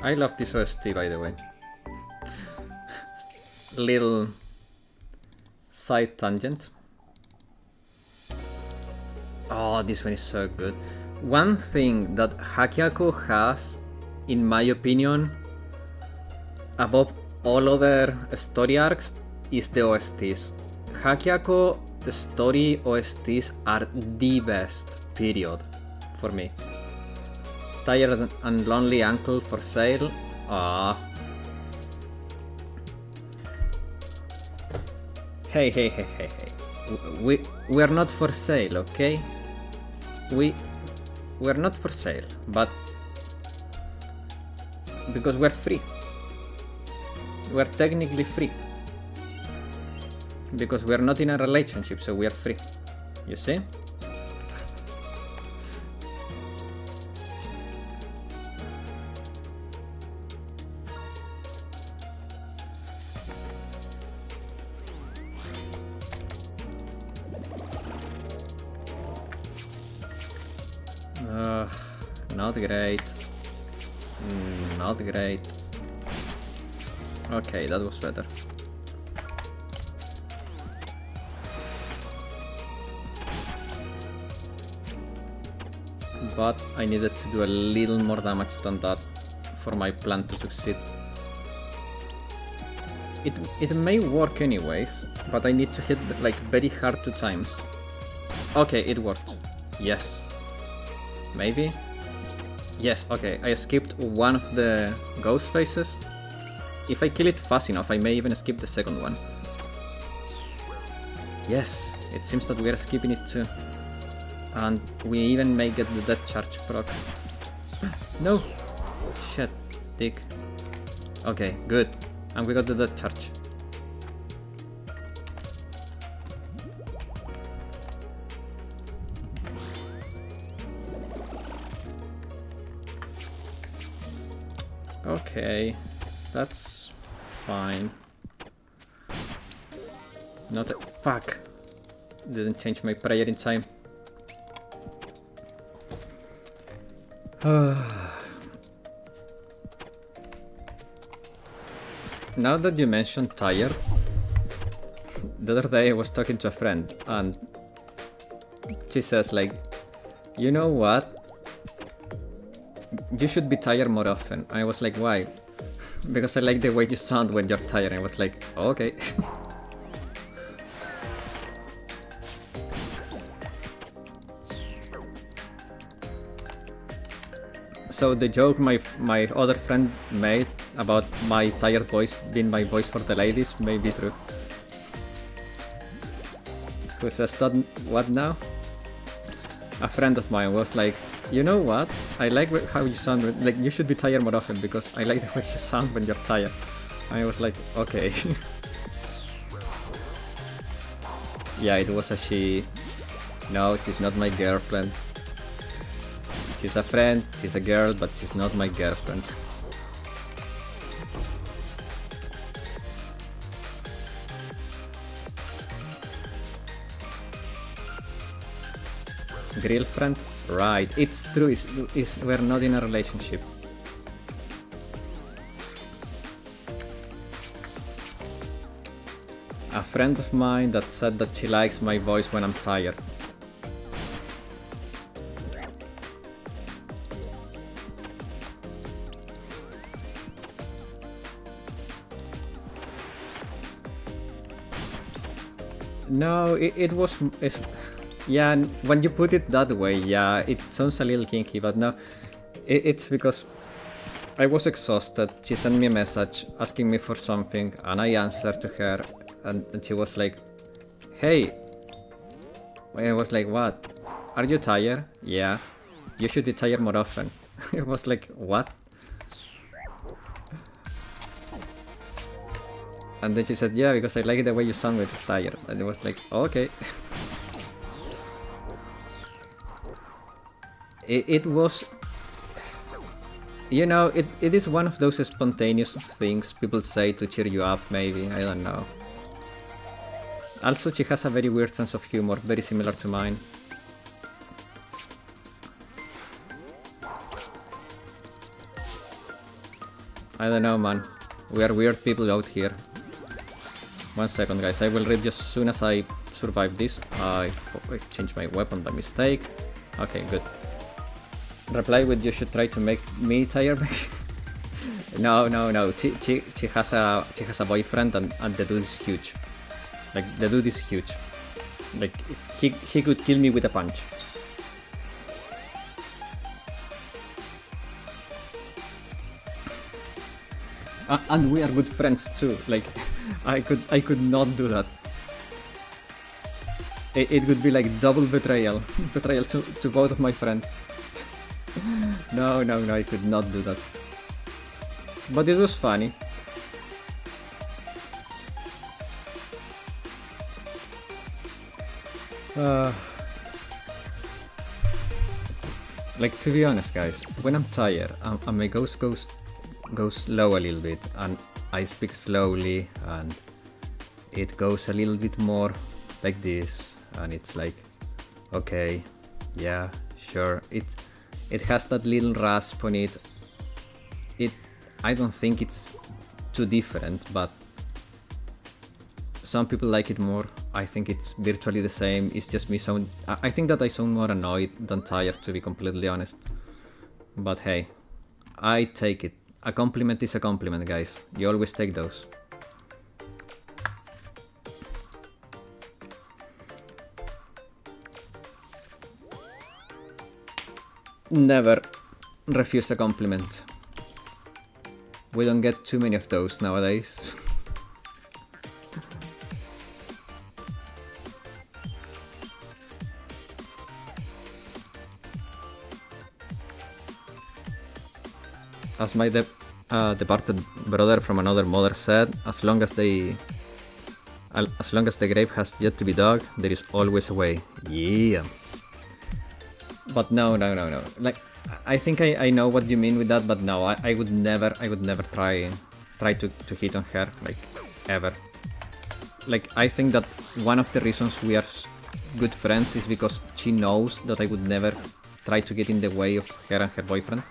I love this OST, by the way. Little side tangent. Oh, this one is so good. One thing that Hakyako has, in my opinion, above all other story arcs, is the OSTs. Hakyako story OSTs are the best, period, for me. Tired and Lonely Uncle for Sale. Ah. Hey. We're not for sale, okay? We're not for sale, but because we're free. We're technically free. Because we're not in a relationship, so we're free. You see? Not great. Not great. Okay, that was better. But I needed to do a little more damage than that for my plan to succeed. it may work anyways, but I need to hit like very hard 2 times. Okay, it worked. Yes. Maybe? Yes, okay, I skipped one of the ghost faces. If I kill it fast enough, I may even skip the second one. Yes, it seems that we are skipping it too. And we even may get the death charge proc. No! Shit, dick. Okay, good. And we got the death charge. Okay, that's fine. Not a fuck. Didn't change my prayer in time. Now that you mentioned tired, the other day I was talking to a friend and she says like, you know what? You should be tired more often. I was like, why? Because I like the way you sound when you're tired. I was like, oh, okay. So the joke my other friend made about my tired voice being my voice for the ladies may be true. Who says that? What now? A friend of mine was like, you know what? I like how you sound. Like you should be tired more often because I like the way you sound when you're tired. I was like, okay. Yeah, it was a she. No, she's not my girlfriend. She's a friend, she's a girl, but she's not my girlfriend. Girlfriend? Right, it's true, we're not in a relationship. A friend of mine that said that she likes my voice when I'm tired. No, yeah, when you put it that way, yeah, it sounds a little kinky, but no, it's because I was exhausted. She sent me a message asking me for something, and I answered to her, and she was like, hey. I was like, what? Are you tired? Yeah. You should be tired more often. It was like, what? And then she said, yeah, because I like the way you sound when you're tired. And it was like, oh, okay. It was... You know, it is one of those spontaneous things people say to cheer you up, maybe. I don't know. Also, she has a very weird sense of humor, very similar to mine. I don't know, man. We are weird people out here. 1 second, guys. I will read just as soon as I survive this. I changed my weapon by mistake. Okay, good. Reply with you should try to make me tired. No. She has a boyfriend and the dude is huge. Like the dude is huge. Like he could kill me with a punch. And we are good friends too. Like I could not do that. It would be like double betrayal. Betrayal to both of my friends. No, I could not do that. But it was funny. Like, to be honest, guys, when I'm tired, my ghost goes low a little bit, and I speak slowly, and it goes a little bit more like this, and it's like, okay, yeah, sure, it has that little rasp on it. I don't think it's too different, but some people like it more. I think it's virtually the same. It's just me I think that I sound more annoyed than tired, to be completely honest. But hey, I take it. A compliment is a compliment, guys. You always take those. never refuse a compliment. We don't get too many of those nowadays. As my departed brother from another mother said, as long as the grape has yet to be dug, there is always a way. Yeah. But no. Like, I think I know what you mean with that, but no, I would never try to hit on her, like, ever. Like, I think that one of the reasons we are good friends is because she knows that I would never try to get in the way of her and her boyfriend.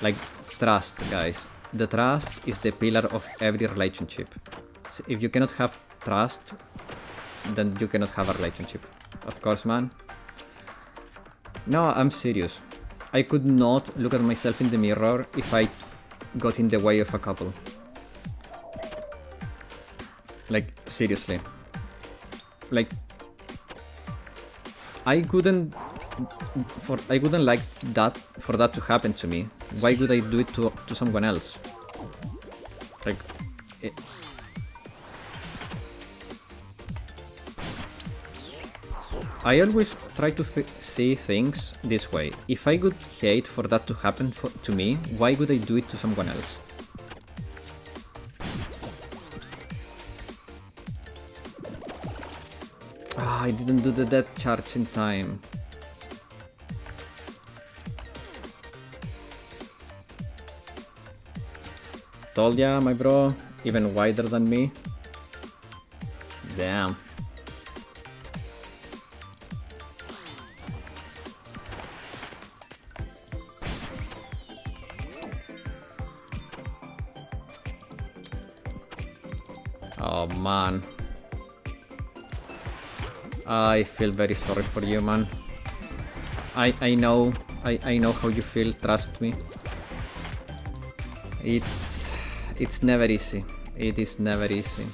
Like, trust, guys. The trust is the pillar of every relationship. So if you cannot have trust, then you cannot have a relationship. Of course, man. No, I'm serious. I could not look at myself in the mirror if I got in the way of a couple. Like, seriously. Like, I wouldn't like that for that to happen to me. Why would I do it to someone else? Like, I always try to see things this way. If I would hate for that to happen to me, why would I do it to someone else? Ah, I didn't do the death charge in time. Told ya, my bro, even wider than me. Damn. Oh man. I feel very sorry for you, man. I know how you feel, trust me. It's never easy. It is never easy.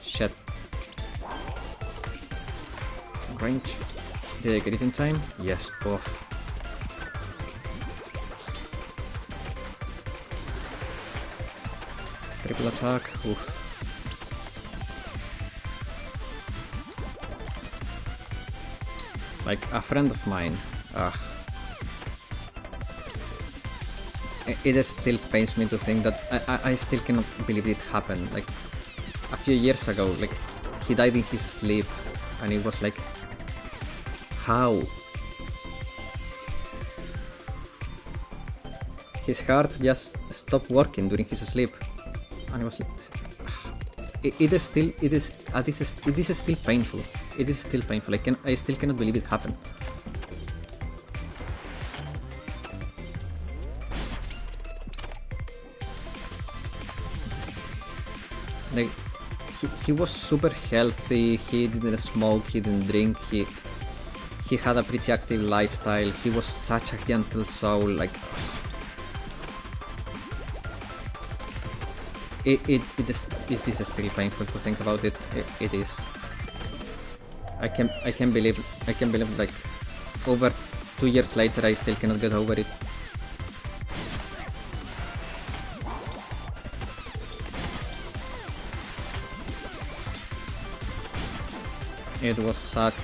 Shit. Range. Did I get it in time? Yes, off. Triple attack. Oof. Like a friend of mine. It still pains me to think that I still cannot believe it happened. Like a few years ago, like he died in his sleep, and it was like, how? His heart just stopped working during his sleep, and it was like, it is still painful. It is still painful. I still cannot believe it happened. Like, he was super healthy. He didn't smoke. He didn't drink. He had a pretty active lifestyle. He was such a gentle soul. Like, it is still painful to think about it. It is. I can believe like over 2 years later I still cannot get over it. It was such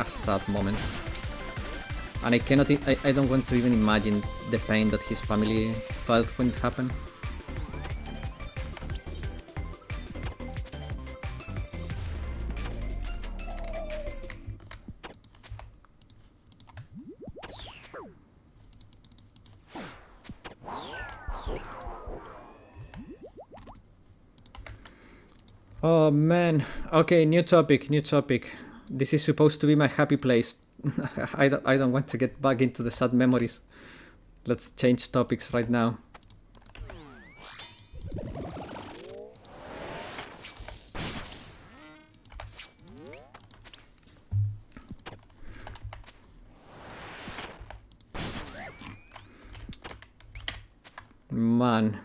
a sad moment, and I don't want to even imagine the pain that his family felt when it happened. Oh man. Okay, new topic. This is supposed to be my happy place. I don't want to get back into the sad memories. Let's change topics right now. Man.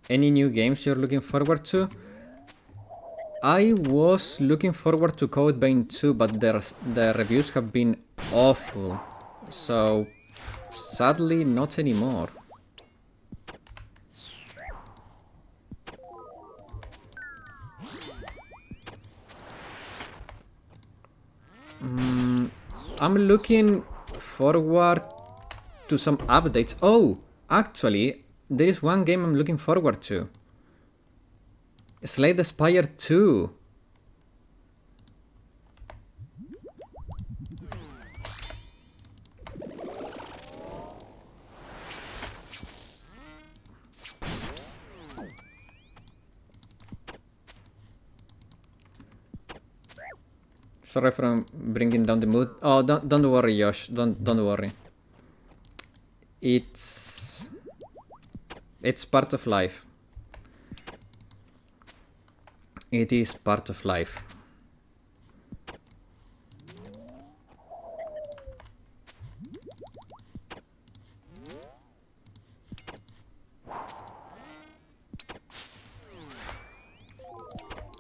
Any new games you're looking forward to? I was looking forward to Code Vein 2, but the reviews have been awful. So, sadly, not anymore. I'm looking forward to some updates. Oh, actually, there is one game I'm looking forward to. Slay the Spire 2. Sorry for bringing down the mood. Oh, don't worry, Josh. Don't worry. It's part of life. It is part of life.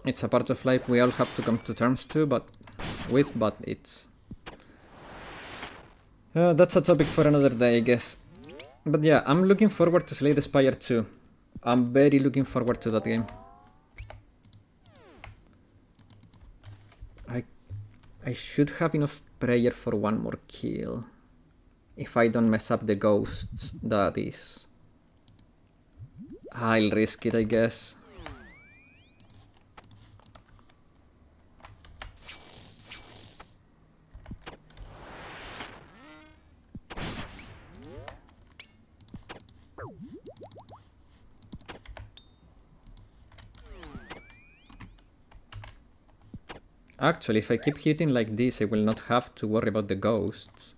It's a part of life we all have to come to terms to, but it's... that's a topic for another day, I guess. But yeah, I'm looking forward to Slay the Spire 2. I'm very looking forward to that game. I should have enough prayer for one more kill. If I don't mess up the ghosts, that is. I'll risk it, I guess. Actually, if I keep hitting like this, I will not have to worry about the ghosts.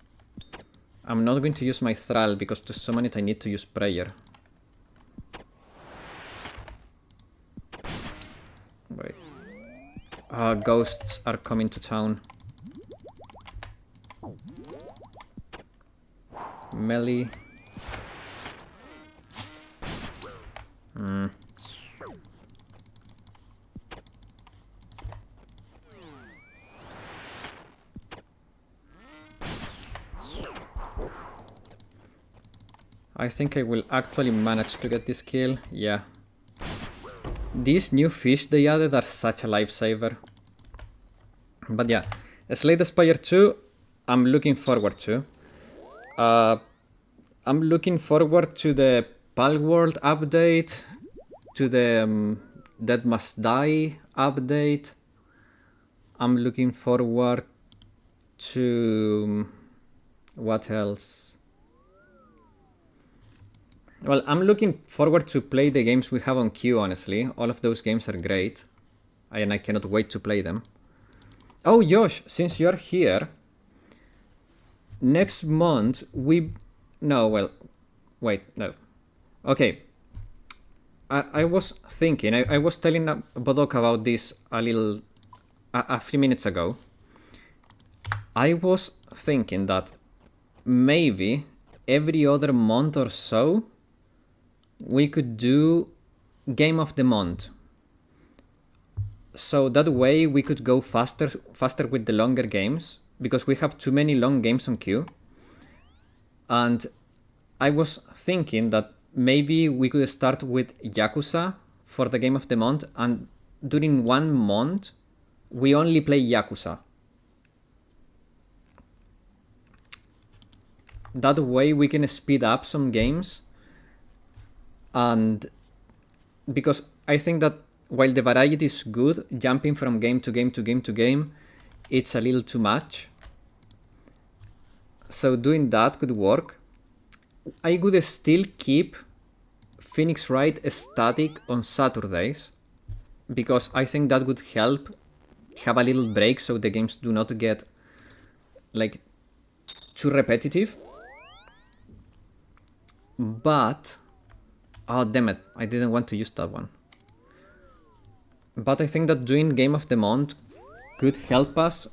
I'm not going to use my Thrall, because to summon it I need to use prayer. Wait. Ghosts are coming to town. Melee. I think I will actually manage to get this kill, yeah. These new fish they added are such a lifesaver. But yeah, Slay the Spire 2, I'm looking forward to. I'm looking forward to the Palworld update, to the Dead Must Die update. I'm looking forward to... what else? Well, I'm looking forward to play the games we have on queue, honestly. All of those games are great. And I cannot wait to play them. Oh, Josh, since you're here... next month, we... no, well... wait, no. Okay. I was thinking... I was telling Bodok about this a few minutes ago. I was thinking that maybe every other month or so we could do Game of the Month. So that way we could go faster with the longer games, because we have too many long games on queue. And I was thinking that maybe we could start with Yakuza for the Game of the Month, and during 1 month we only play Yakuza. That way we can speed up some games. And because I think that while the variety is good, jumping from game to game to game to game, it's a little too much. So doing that could work. I would still keep Phoenix Wright static on Saturdays, because I think that would help have a little break so the games do not get like too repetitive. But oh, damn it, I didn't want to use that one. But I think that doing Game of the Month could help us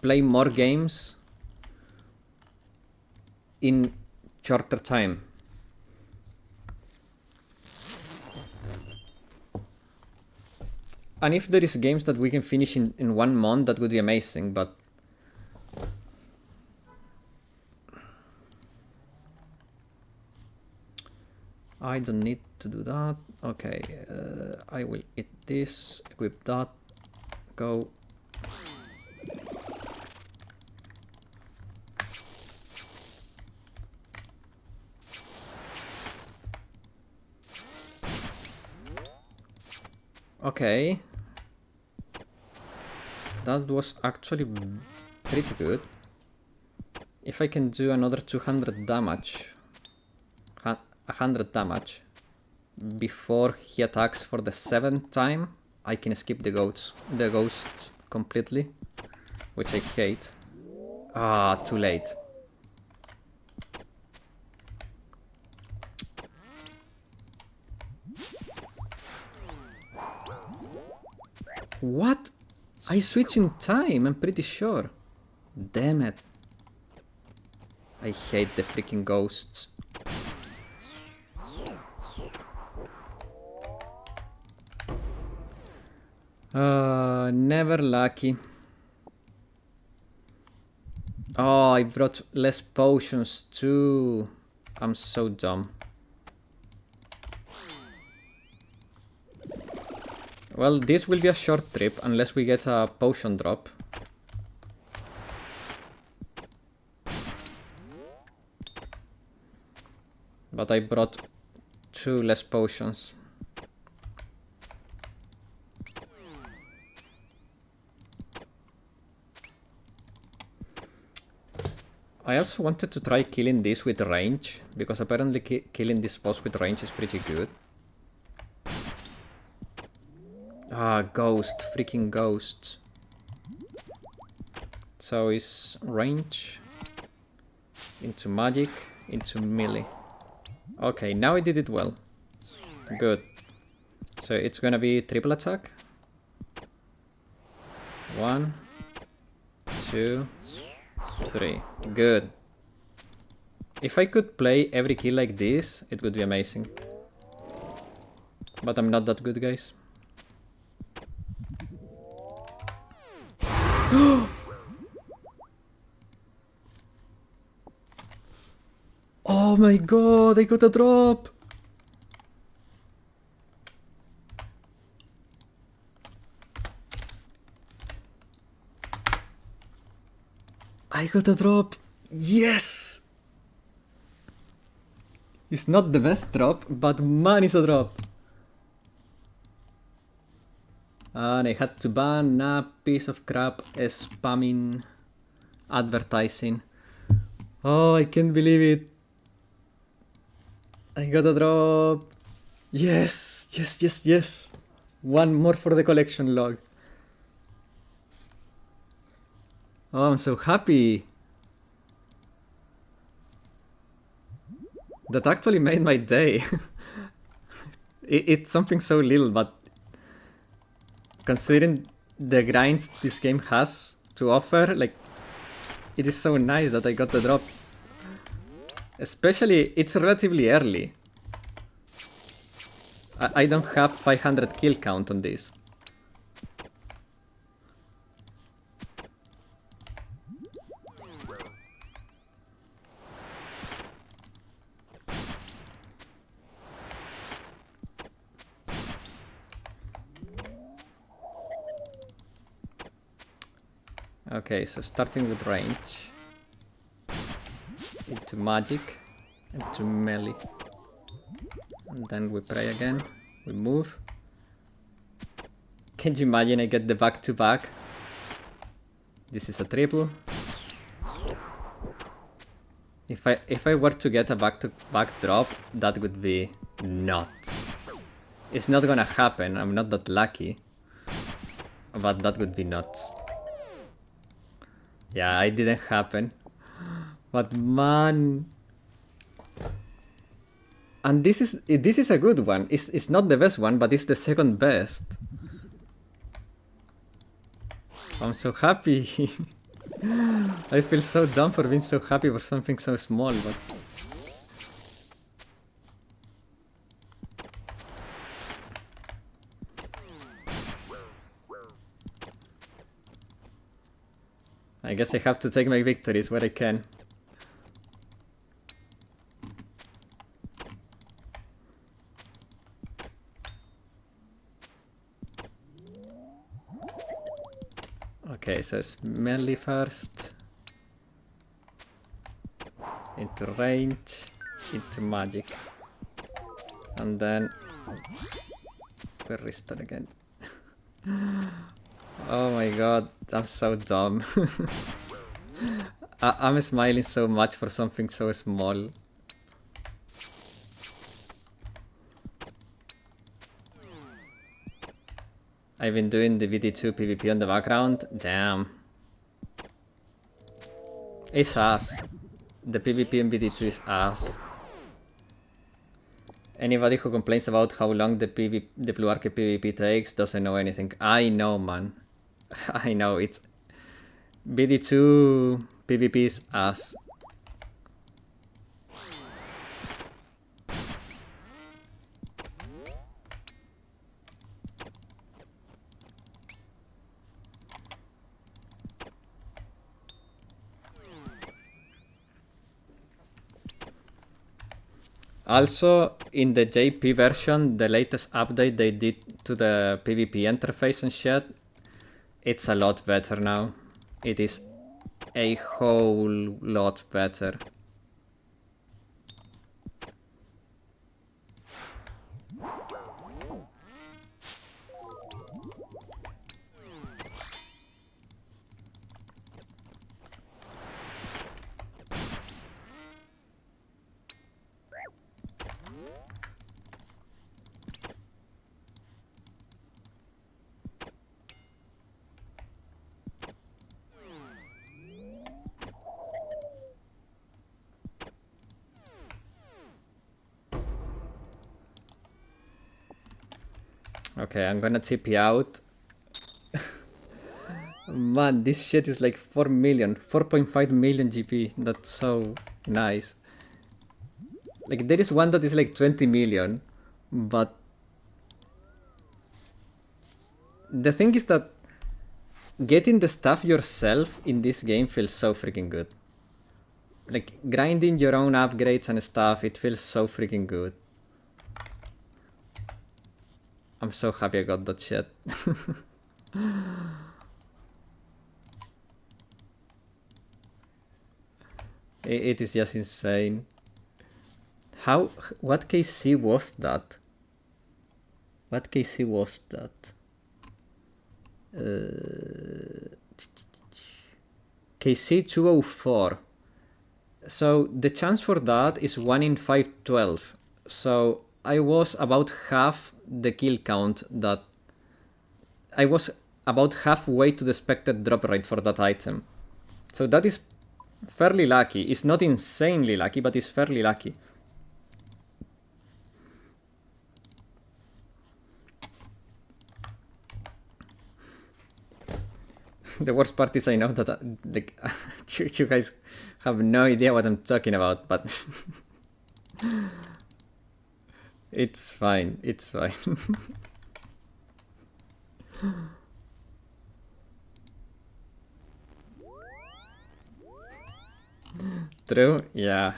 play more games in shorter time. And if there is games that we can finish in 1 month, that would be amazing, but... I don't need to do that. Okay, I will eat this, equip that, go. Okay. That was actually pretty good. If I can do another 200 damage, 100 damage, before he attacks for the 7th time, I can skip the ghosts completely, which I hate. Ah, too late. What? I switch in time, I'm pretty sure. Damn it. I hate the freaking ghosts. Never lucky. Oh, I brought less potions too. I'm so dumb. Well, this will be a short trip unless we get a potion drop. But I brought 2 less potions. I also wanted to try killing this with range, because apparently killing this boss with range is pretty good. Ah, ghost, freaking ghosts. So is range into magic, into melee. Okay, now I did it well. Good. So it's gonna be triple attack. 1, 2, 3. Good. If I could play every kill like this, it would be amazing. But I'm not that good, guys. Oh my god, I got a drop! I got a drop! Yes! It's not the best drop, but man, it's a drop! And I had to ban a piece of crap spamming advertising. Oh, I can't believe it! I got a drop! Yes! Yes, yes, yes! One more for the collection log. Oh, I'm so happy! That actually made my day. It's something so little, but considering the grinds this game has to offer, like, it is so nice that I got the drop. Especially, it's relatively early. I don't have 500 kill count on this. Okay, so starting with range, into magic, into melee. And then we pray again, we move. Can you imagine I get the back-to-back? This is a triple. If I were to get a back-to-back drop, that would be nuts. It's not gonna happen, I'm not that lucky. But that would be nuts. Yeah, it didn't happen. But man... And this is a good one. It's not the best one, but it's the second best. I'm so happy. I feel so dumb for being so happy for something so small, but... I guess I have to take my victories where I can. Okay, so smelly first. Into range. Into magic. And then... where is that again? Oh my god, I'm so dumb. I'm smiling so much for something so small. I've been doing the VD2 PvP on the background. Damn. It's ass. The PvP in VD2 is ass. Anybody who complains about how long the Blue Arcade PvP takes doesn't know anything. I know, man. I know, it's... VD2 PvP is ass. Also, in the JP version, the latest update they did to the PvP interface and shit, it's a lot better now. It is a whole lot better. Okay, I'm gonna tip you out. Man, this shit is like 4 million, 4.5 million GP. That's so nice. Like, there is one that is like 20 million, but the thing is that getting the stuff yourself in this game feels so freaking good. Like, grinding your own upgrades and stuff, it feels so freaking good. I'm so happy I got that shit. It is just insane. What KC was that? What KC was that? KC 204. So the chance for that is 1 in 512. So I was about half the kill count that... I was about halfway to the expected drop rate for that item. So that is fairly lucky. It's not insanely lucky, but it's fairly lucky. The worst part is I know that like, you guys have no idea what I'm talking about, but it's fine, it's fine. True, yeah.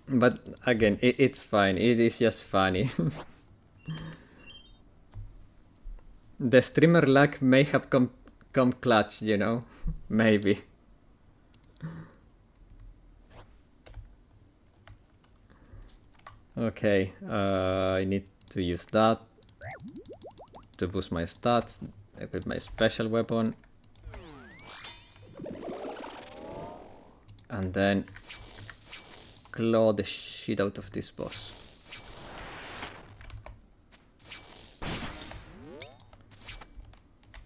But again, it's fine, it is just funny. The streamer luck may have come clutch, you know? Maybe. Okay, I need to use that to boost my stats, equip my special weapon. And then claw the shit out of this boss.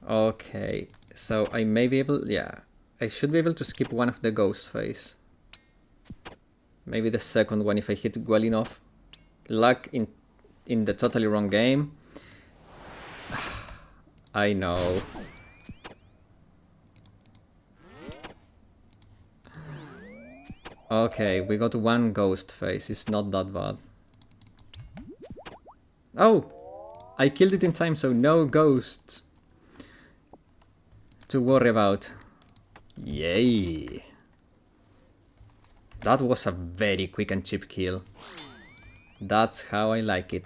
Okay, so I may be able, yeah, I should be able to skip one of the ghost phase. Maybe the second one if I hit well enough. Luck in the totally wrong game. I know. Okay, we got one ghost phase, it's not that bad. Oh! I killed it in time, so no ghosts. to worry about. Yay! That was a very quick and cheap kill. That's how I like it.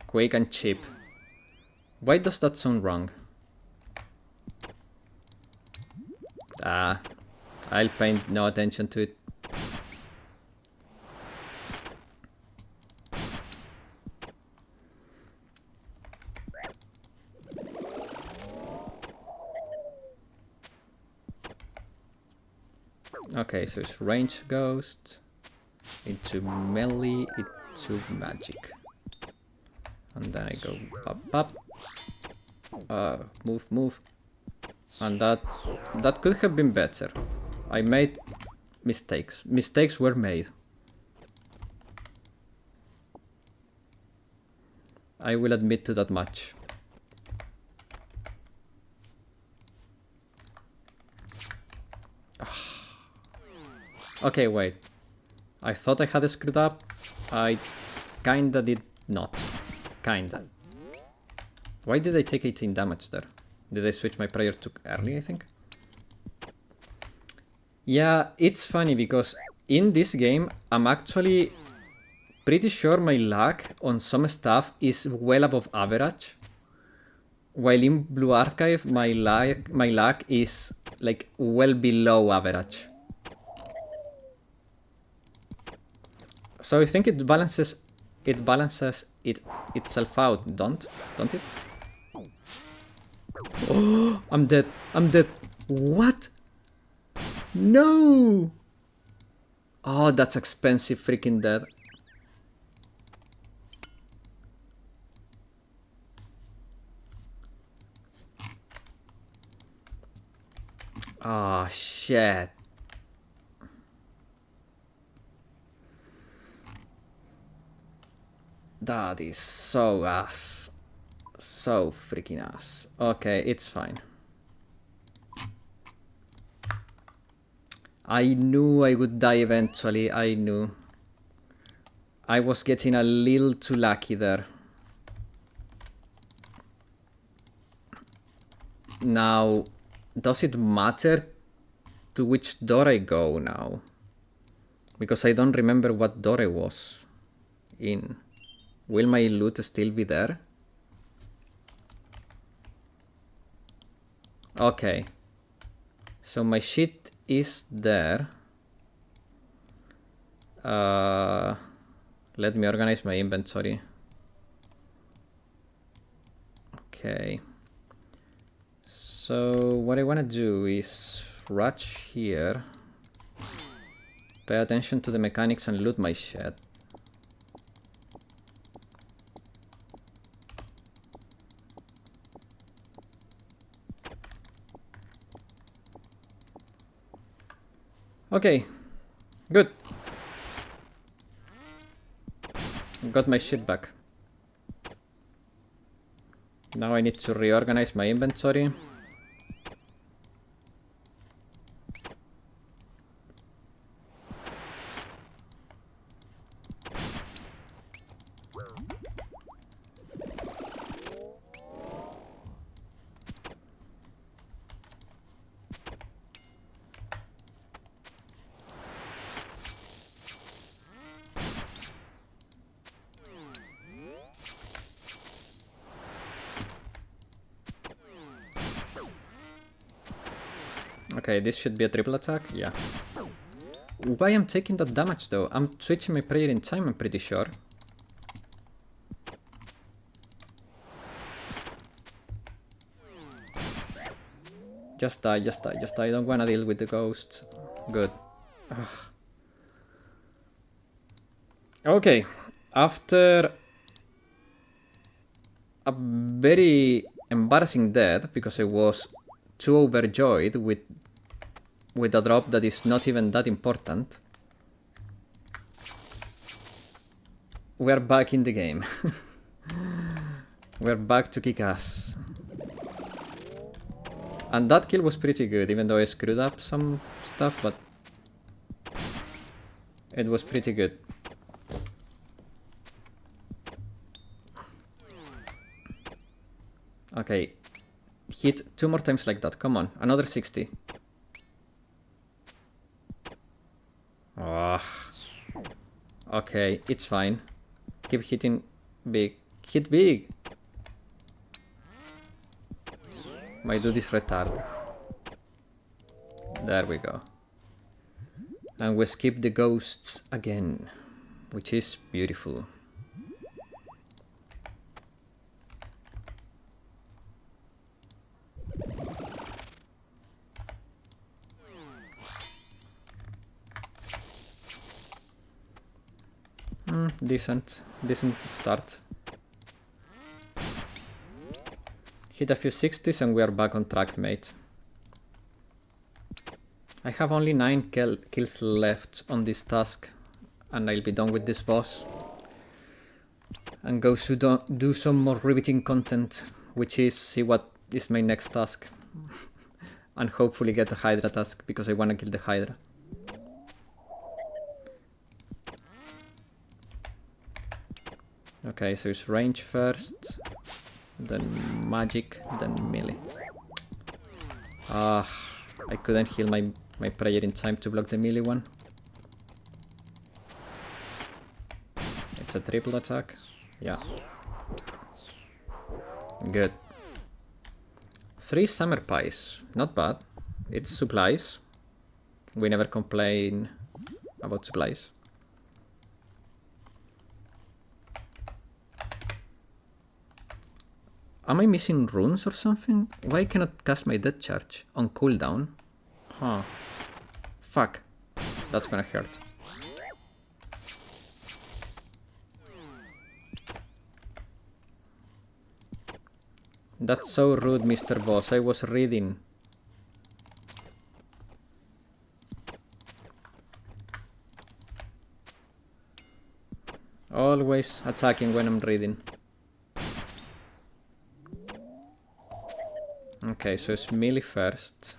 Quick and cheap. Why does that sound wrong? Ah, I'll pay no attention to it. Okay, so it's range ghost, into melee, into magic. And then I go up. Move. And that could have been better. I made mistakes. Mistakes were made. I will admit to that much. Okay, wait. I thought I had screwed up. I kinda did not. Kinda. Why did I take 18 damage there? Did I switch my prayer too early, I think? Yeah, it's funny because in this game, I'm actually pretty sure my luck on some stuff is well above average. While in Blue Archive, my luck is like well below average. So I think it balances itself out, don't it? Oh, I'm dead. What? No! Oh, that's expensive freaking dead. Oh, shit. That is so ass. So freaking ass. Okay, it's fine. I knew I would die eventually. I knew. I was getting a little too lucky there. Now, does it matter to which door I go now? Because I don't remember what door I was in. Will my loot still be there? Okay. So my shit is there. Let me organize my inventory. Okay. So what I want to do is rush here. Pay attention to the mechanics and loot my shit. Okay, good. Got my shit back. Now I need to reorganize my inventory. Okay, this should be a triple attack, yeah. Why I'm taking that damage though? I'm switching my prayer in time, I'm pretty sure. Just die, just die, just die. I don't wanna deal with the ghost. Good. Ugh. Okay, after a very embarrassing death, because I was too overjoyed with a drop that is not even that important, we're back in the game. We're back to kick ass. And that kill was pretty good, even though I screwed up some stuff, but It was pretty good. Okay. Hit 2 more times like that. Come on. Another 60. Ah. Okay, it's fine. Keep hitting big. Hit big! My dude is retarded. There we go. And we skip the ghosts again, which is beautiful. Decent start. Hit a few 60s and we are back on track, mate. I have only 9 kills left on this task and I'll be done with this boss. And go to do some more riveting content, which is see what is my next task. And hopefully get the Hydra task, because I want to kill the Hydra. Okay, so it's range first, then magic, then melee. Ah, I couldn't heal my prayer in time to block the melee one. It's a triple attack. Yeah. Good. 3 summer pies. Not bad. It's supplies. We never complain about supplies. Am I missing runes or something? Why cannot cast my death charge on cooldown? Huh. Fuck. That's gonna hurt. That's so rude, Mr. Boss. I was reading. Always attacking when I'm reading. Okay, so it's melee first.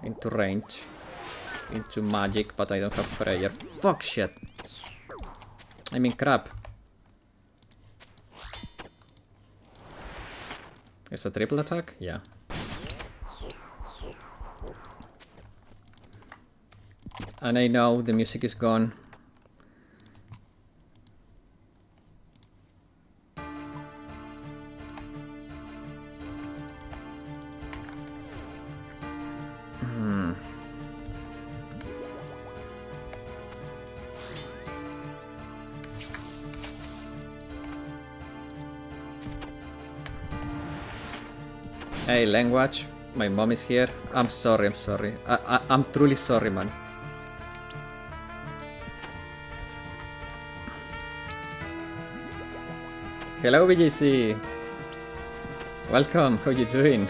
Into range. Into magic, but I don't have prayer. Fuck shit. I mean crap. It's a triple attack? Yeah. And I know the music is gone. Hey, language. My mom is here. I'm sorry, I'm sorry. I'm truly sorry, man. Hello, BJC. Welcome. How you doing?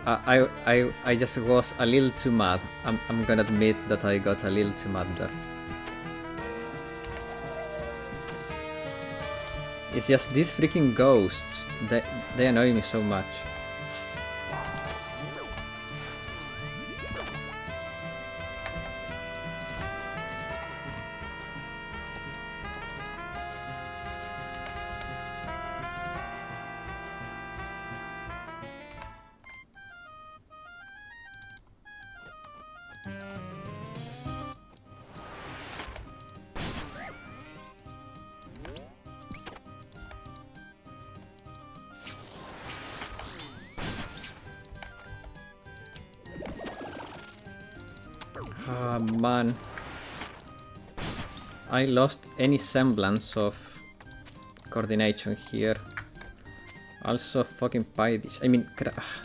I just was a little too mad. I'm gonna admit that I got a little too mad there. It's just these freaking ghosts. They annoy me so much. Ah, man. I lost any semblance of coordination here. Also fucking pie dish. I mean,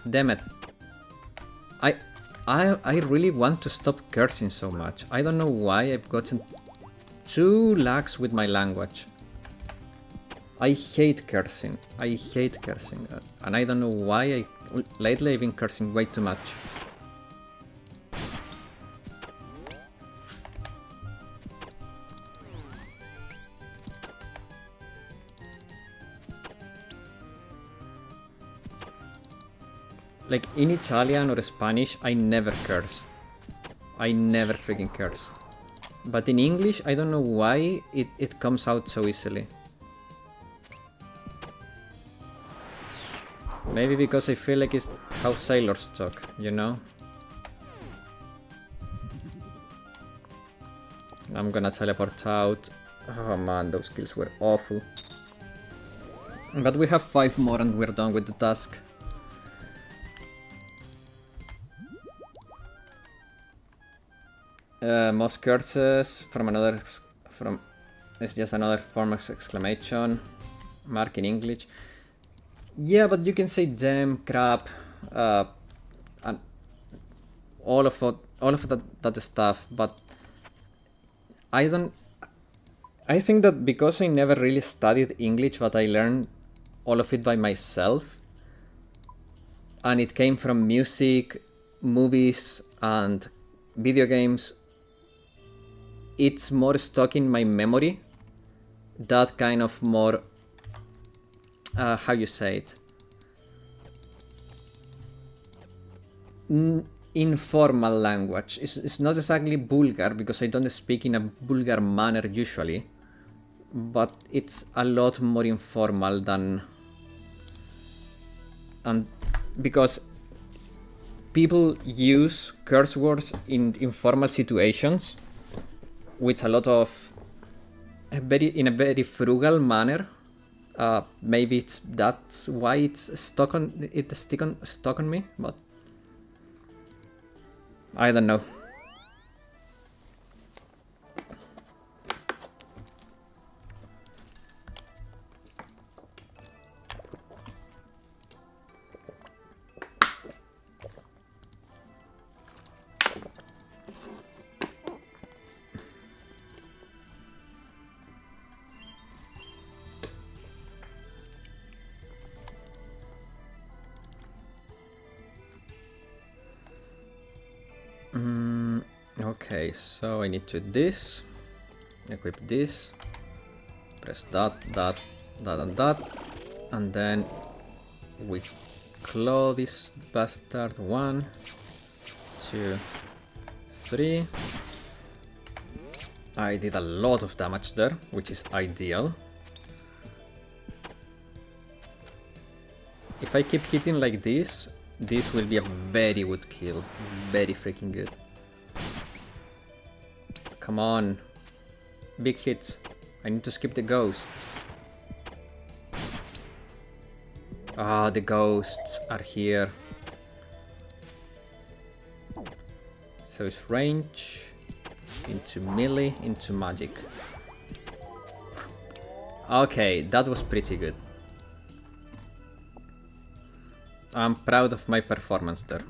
damn it. I really want to stop cursing so much. I don't know why I've gotten too lax with my language. I hate cursing. I hate cursing. And I don't know why lately I've been cursing way too much. Like, in Italian or Spanish, I never curse. I never freaking curse. But in English, I don't know why it comes out so easily. Maybe because I feel like it's how sailors talk, you know? I'm gonna teleport out. Oh man, those kills were awful. But we have 5 more and we're done with the task. Most curses from another... It's just another form of exclamation mark in English. Yeah, but you can say damn, crap, and all of that stuff, but I think that because I never really studied English, but I learned all of it by myself, and it came from music, movies, and video games, it's more stuck in my memory, that kind of more, how you say it, informal language. It's not exactly vulgar, because I don't speak in a vulgar manner usually, but it's a lot more informal than... And because people use curse words in informal situations with a lot of... in a very frugal manner. Maybe that's why it's stuck on me, but I don't know. Okay, so I need to this, equip this, press that, and then we claw this bastard. 1, 2, 3. I did a lot of damage there, which is ideal. If I keep hitting like this will be a very good kill. Very freaking good. Come on. Big hits. I need to skip the ghosts. Ah, the ghosts are here. So it's range, into melee, into magic. Okay, that was pretty good. I'm proud of my performance there.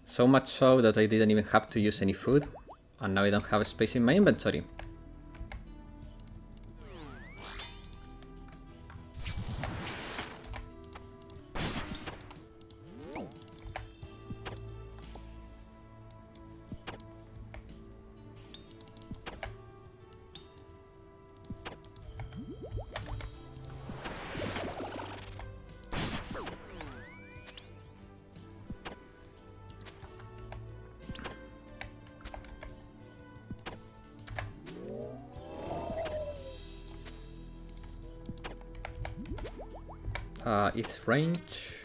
So much so that I didn't even have to use any food, and now I don't have space in my inventory. Is range,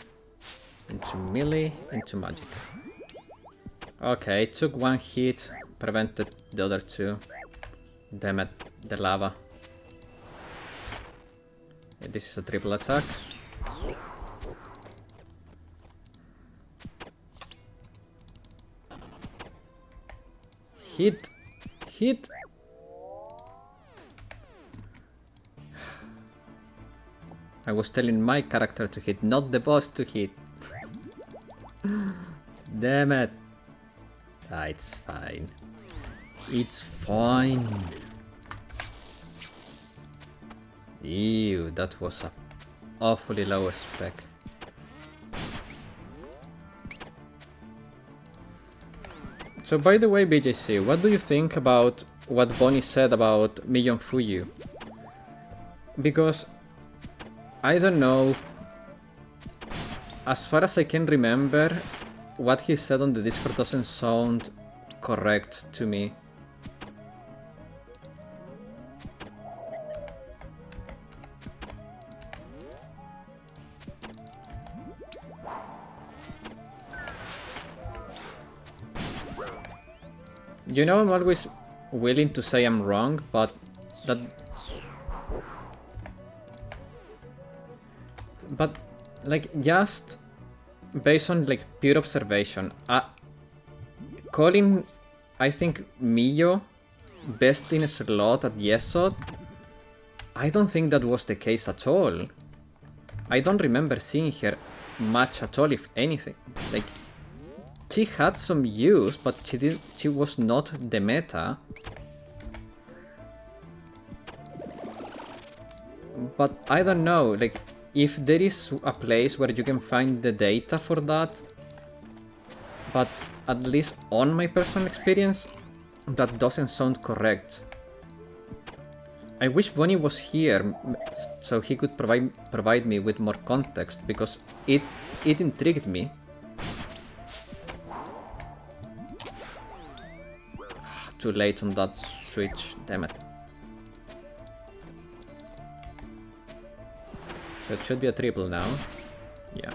into melee, into magic. Okay, it took 1 hit, prevented the other 2. Damn it, the lava. Yeah, this is a triple attack. Hit! Hit! I was telling my character to hit, not the boss to hit. Damn it. Ah, it's fine. It's fine. Ew, that was a awfully low spec. So by the way, BJC, what do you think about what Bonnie said about Miyo and Fuyu? Because I don't know as far as I can remember, what he said on the Discord doesn't sound correct to me. You know, I'm always willing to say I'm wrong, but that... But, like, just based on, like, pure observation, calling, I think, Miyo best in a slot at Yesod, I don't think that was the case at all. I don't remember seeing her much at all, if anything. Like, she had some use, but she was not the meta. But I don't know, like, if there is a place where you can find the data for that, but at least on my personal experience, that doesn't sound correct. I wish Bonnie was here so he could provide me with more context, because it intrigued me. Too late on that switch, damn it. So it should be a triple now. Yeah.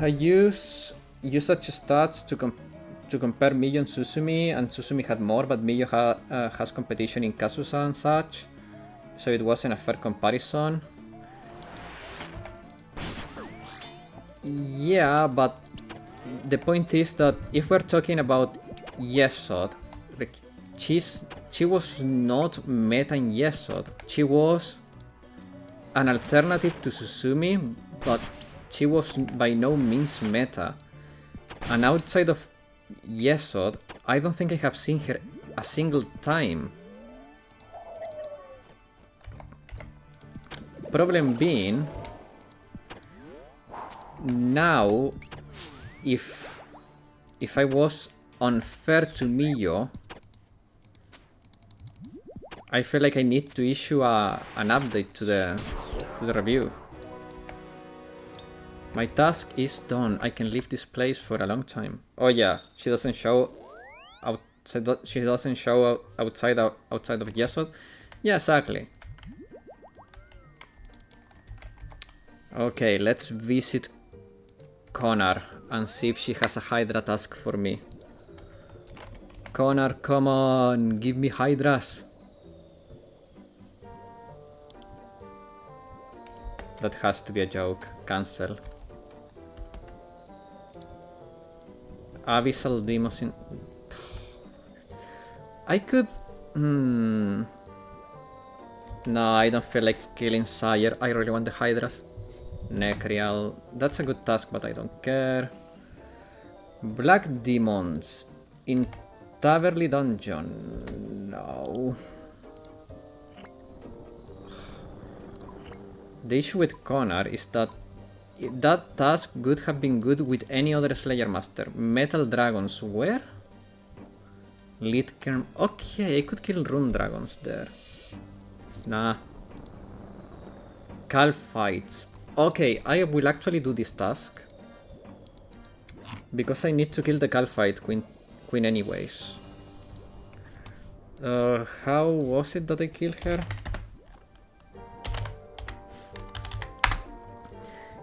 I use such stats to compare Miyo and Susumi, and Susumi had more, but Miyo has competition in Kazusa and such, so it wasn't a fair comparison. Yeah, but the point is that if we're talking about Yesod, like, she was not meta in Yesod. She was an alternative to Susumi, but she was by no means meta. And outside of Yesod, I don't think I have seen her a single time. Problem being, now, if I was unfair to Miyo, I feel like I need to issue an update to the review. My task is done. I can leave this place for a long time. Oh yeah, she doesn't show outside. She doesn't show outside of Yesod. Yeah, exactly. Okay, let's visit Connor and see if she has a Hydra task for me. Connor, come on, give me Hydras. That has to be a joke. Cancel. Abyssal Demos in... I could... No, I don't feel like killing Sire. I really want the Hydras. Necrial. That's a good task, but I don't care. Black Demons in Taverly Dungeon. No. The issue with Connor is that that task would have been good with any other Slayer Master. Metal Dragons, where? Litkerm. Okay, I could kill Rune Dragons there. Nah. Cal Fights. Okay, I will actually do this task. Because I need to kill the Calphite queen anyways. How was it that I killed her?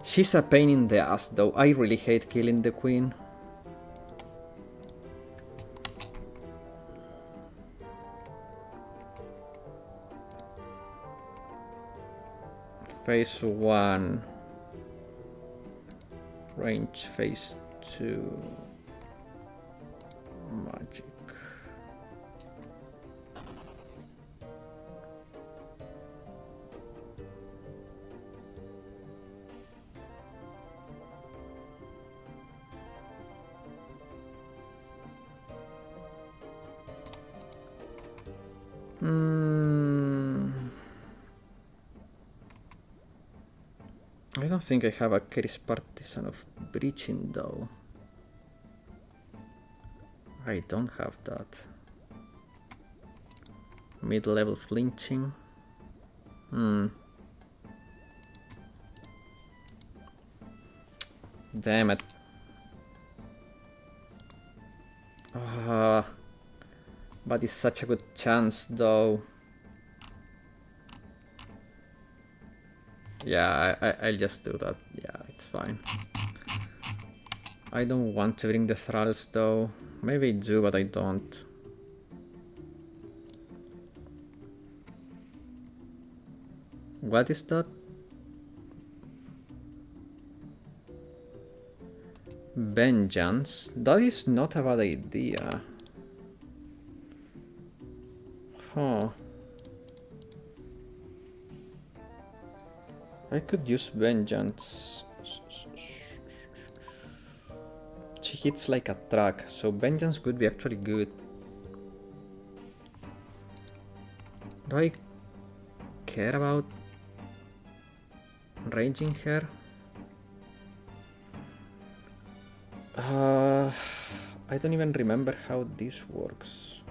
She's a pain in the ass though. I really hate killing the queen. Phase 1. Range phase 2. Magic. I don't think I have a Keris Partisan of Breaching though. I don't have that. Mid-level flinching. Damn it. But it's such a good chance though. Yeah, I'll just do that. Yeah, it's fine. I don't want to bring the thralls though. Maybe I do, but I don't. What is that? Vengeance? That is not a bad idea. Huh. I could use Vengeance. She hits like a truck, so Vengeance could be actually good. Do I care about raging her? I don't even remember how this works.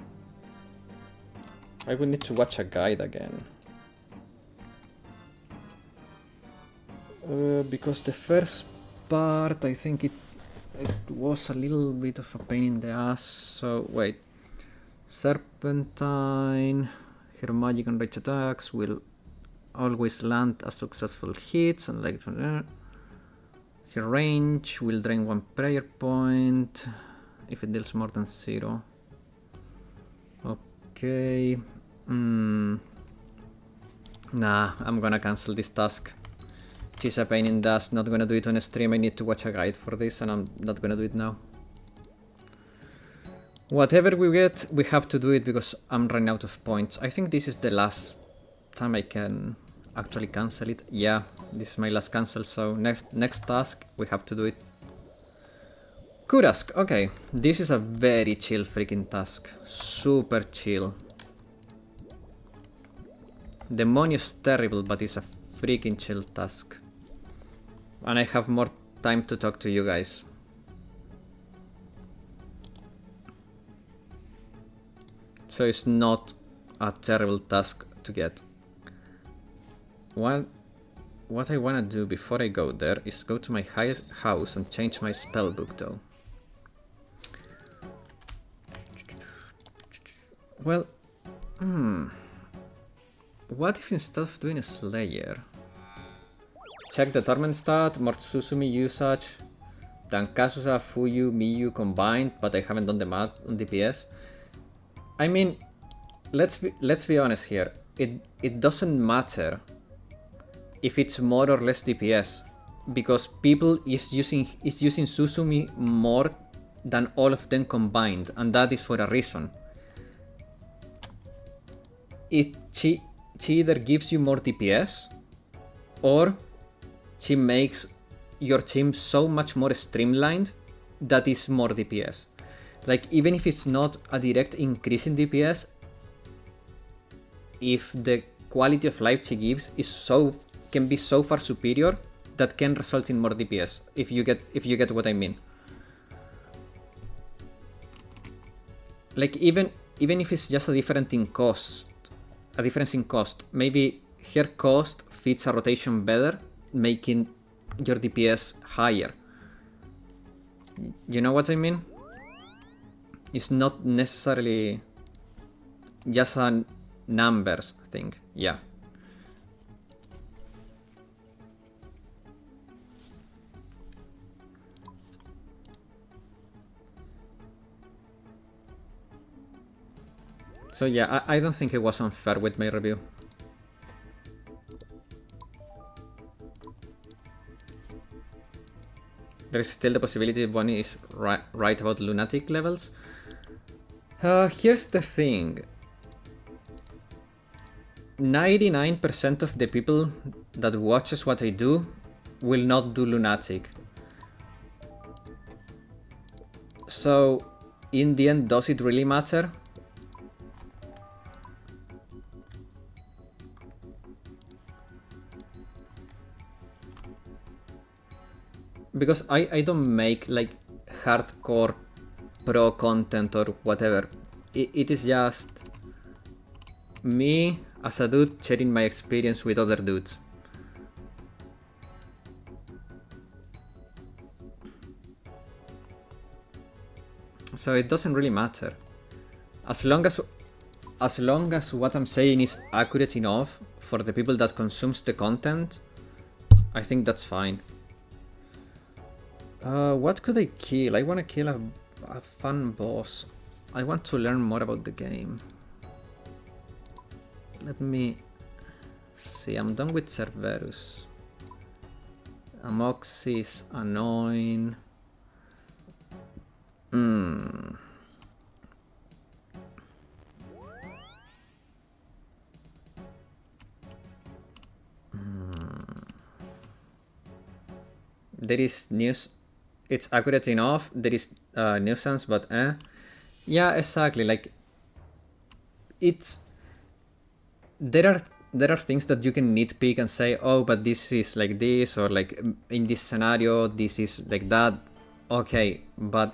I would need to watch a guide again. Because the first part, I think it was a little bit of a pain in the ass. So wait, Serpentine, her magic and rage attacks will always land as successful hits, and like her range will drain 1 prayer point if it deals more than 0. Okay. Nah, I'm gonna cancel this task. She's a pain in the ass, not gonna do it on a stream. I need to watch a guide for this, and I'm not gonna do it now. Whatever we get, we have to do it because I'm running out of points. I think this is the last time I can actually cancel it. Yeah, this is my last cancel, so next task, we have to do it. Kurask, okay. This is a very chill freaking task. Super chill. Demonio is terrible, but it's a freaking chill task. And I have more time to talk to you guys. So it's not a terrible task to get. What I wanna do before I go there is go to my highest house and change my spellbook though. Well, what if instead of doing a Slayer, check the Torment stat, more Susumi usage than Kazusa, Fuyu, Miyu combined, but I haven't done the math on DPS. I mean, let's be honest here. It doesn't matter if it's more or less DPS, because people is using Susumi more than all of them combined, and that is for a reason. She either gives you more DPS, or she makes your team so much more streamlined that is more DPS. Like, even if it's not a direct increase in DPS, if the quality of life she gives is can be so far superior, that can result in more DPS, if you get what I mean. Like, even if it's just a difference in cost, maybe her cost fits a rotation better, making your DPS higher. You know what I mean? It's not necessarily just a numbers thing. Yeah. So yeah, I don't think it was unfair with my review. There's still the possibility Bonnie is right about lunatic levels. Here's the thing. 99% of the people that watches what I do will not do lunatic. So, in the end, does it really matter? Because I don't make like hardcore pro content or whatever. It is just me as a dude sharing my experience with other dudes. So it doesn't really matter. As long as what I'm saying is accurate enough for the people that consumes the content, I think that's fine. What could I kill? I want to kill a fun boss. I want to learn more about the game. Let me see. I'm done with Cerberus. Amoxis, annoying. There is news. It's accurate enough. There is nuisance, but yeah, exactly. Like it's there are things that you can nitpick and say, oh, but this is like this, or like in this scenario, this is like that. Okay, but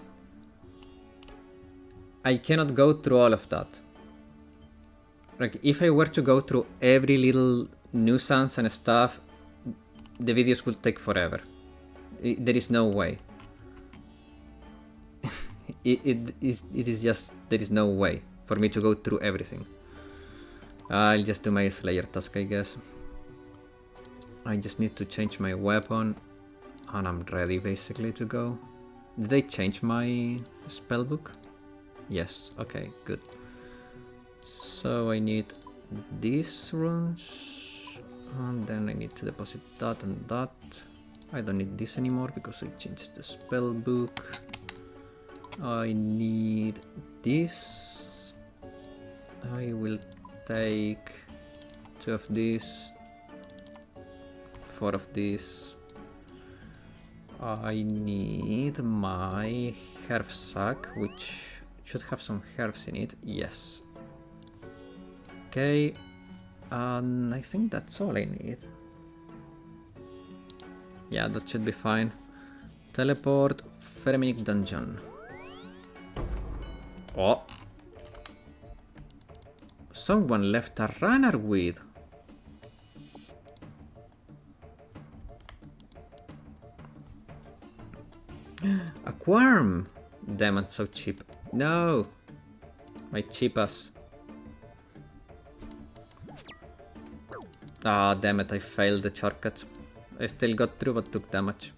I cannot go through all of that. Like if I were to go through every little nuisance and stuff, the videos would take forever. There is no way. it is just, there is no way for me to go through everything. I'll just do my Slayer task, I guess. I just need to change my weapon and I'm ready basically to go. Did they change my spellbook? Yes, okay, good. So I need these runes and then I need to deposit that and that. I don't need this anymore because I changed the spell book. I need this. I will take 2 of these, 4 of these. I need my herb sack, which should have some herbs in it. Yes. Okay. And I think that's all I need. Yeah, that should be fine. Teleport, Feminic Dungeon. Oh. Someone left a runner with. A worm! Damn, it's so cheap. No! My cheap ass. Ah, damn it, I failed the shortcut. I still got through but took damage.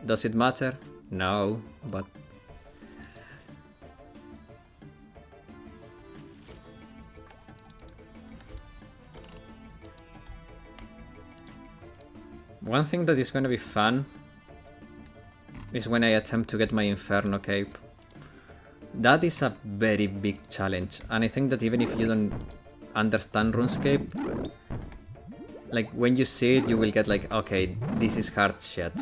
Does it matter? No, but... One thing that is going to be fun is when I attempt to get my Inferno cape. That is a very big challenge, and I think that even if you don't understand RuneScape, like when you see it, you will get like, okay, this is hard shit.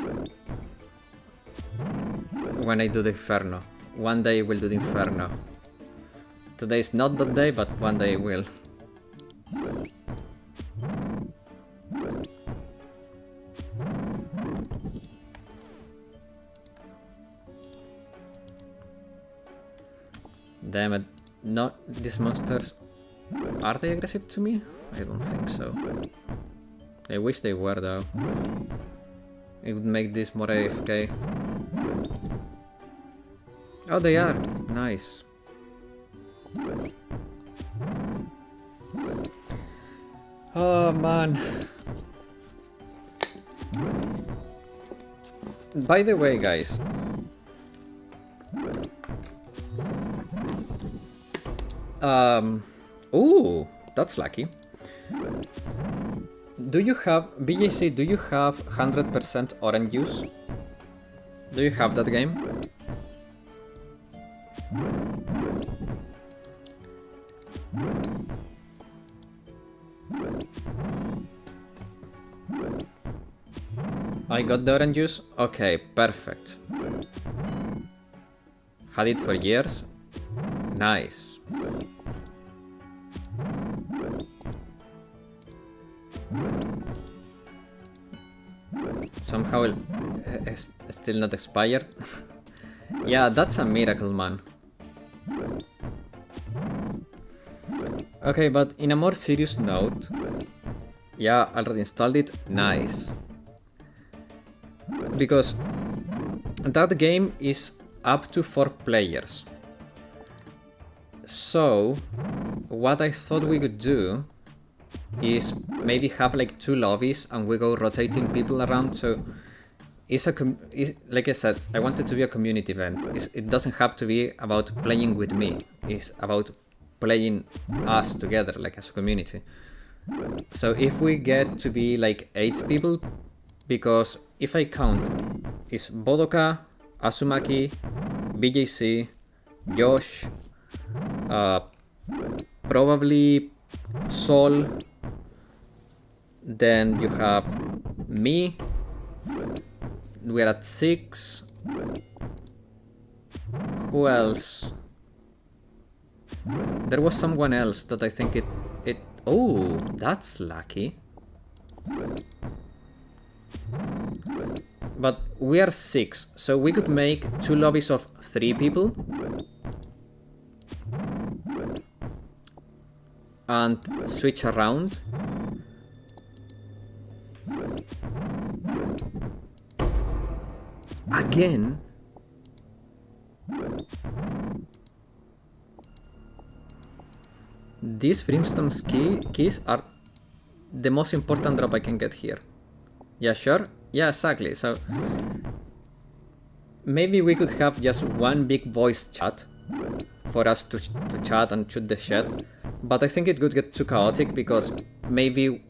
When I do the Inferno. One day I will do the Inferno. Today is not that day, but one day I will. Damn it. Not these monsters. Are they aggressive to me? I don't think so. I wish they were though. It would make this more AFK. Oh, they are. Nice. Oh man. By the way, guys. Ooh, that's lucky. Do you have, BJC, do you have 100% orange juice? Do you have that game? I got the orange juice? Okay, perfect. Had it for years? Nice. Somehow it's still not expired. Yeah, that's a miracle, man. Okay, but in a more serious note, yeah, already installed it, nice. Because that game is up to 4 players. So, what I thought we could do is maybe have like 2 lobbies and we go rotating people around. So, like I said, I want it to be a community event. It doesn't have to be about playing with me. It's about playing us together, like as a community. So if we get to be like 8 people, because if I count, it's Bodoka, Asumaki, BJC, Josh, probably Sol, then you have me, we're at 6, who else? There was someone else that I think it oh, that's lucky. But we are 6, so we could make 2 lobbies of 3 people. And switch around. Again? These Brimstone's keys are the most important drop I can get here. Yeah, sure. Yeah, exactly. So maybe we could have just one big voice chat for us to chat and shoot the shit. But I think it could get too chaotic because maybe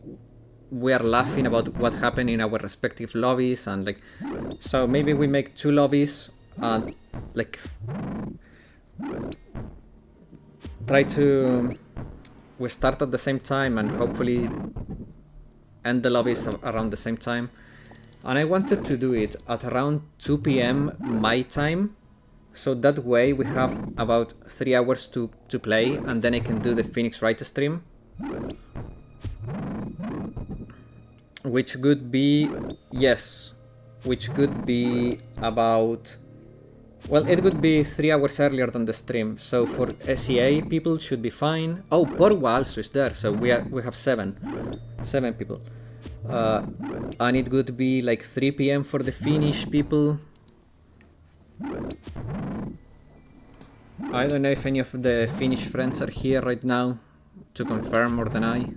we are laughing about what happened in our respective lobbies and like, so maybe we make 2 lobbies and like try to we start at the same time and hopefully end the lobbies around the same time. And I wanted to do it at around 2 PM my time, so that way we have about 3 hours to play, and then I can do the Phoenix Wright stream. Which could be, yes, which could be about, well, it would be 3 hours earlier than the stream, so for SEA people should be fine. Oh, Porwa also is there, so we have 7 people. And it would be like 3 PM for the Finnish people. I don't know if any of the Finnish friends are here right now to confirm or deny.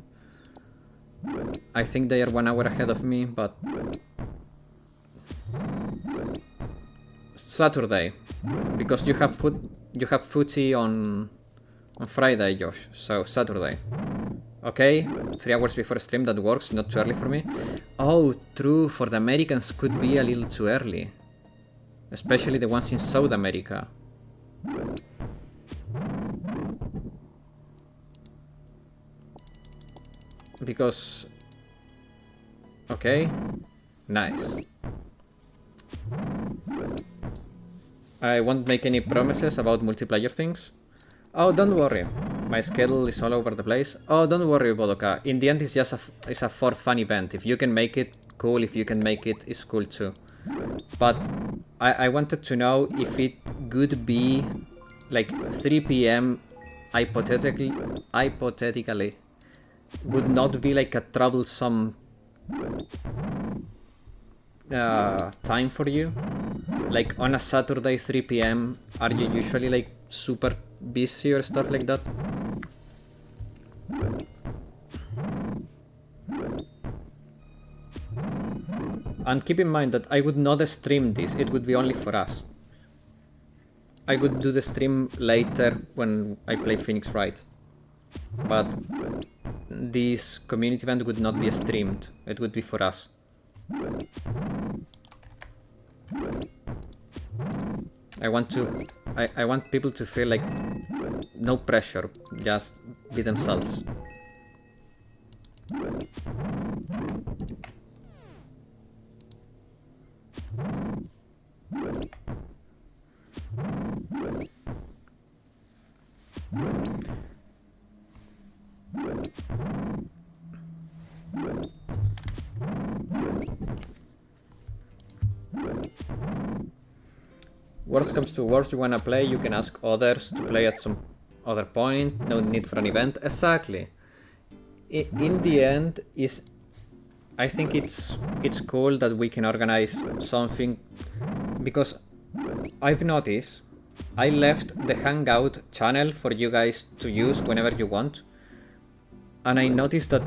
I think they are 1 hour ahead of me, but Saturday, because you have footy on Friday, Josh. So Saturday. Okay, 3 hours before stream, that works. Not too early for me. Oh, true. For the Americans, could be a little too early, especially the ones in South America. Because, okay, nice. I won't make any promises about multiplayer things. Oh, don't worry. My schedule is all over the place. Oh, don't worry, Bodoka. In the end, it's just a for fun event. If you can make it, cool. If you can make it, it's cool too. But I wanted to know if it could be like 3 PM hypothetically would not be like a troublesome time for you. Like on a Saturday 3 PM, are you usually like super busy or stuff like that? And keep in mind that I would not stream this, it would be only for us. I would do the stream later when I play Phoenix Wright. But this community event would not be streamed, it would be for us. I want people to feel like no pressure, just be themselves. Worst comes to worst, you wanna play, you can ask others to play at some other point, no need for an event. Exactly. In the end, I think it's cool that we can organize something, because I've noticed I left the Hangout channel for you guys to use whenever you want, and I noticed that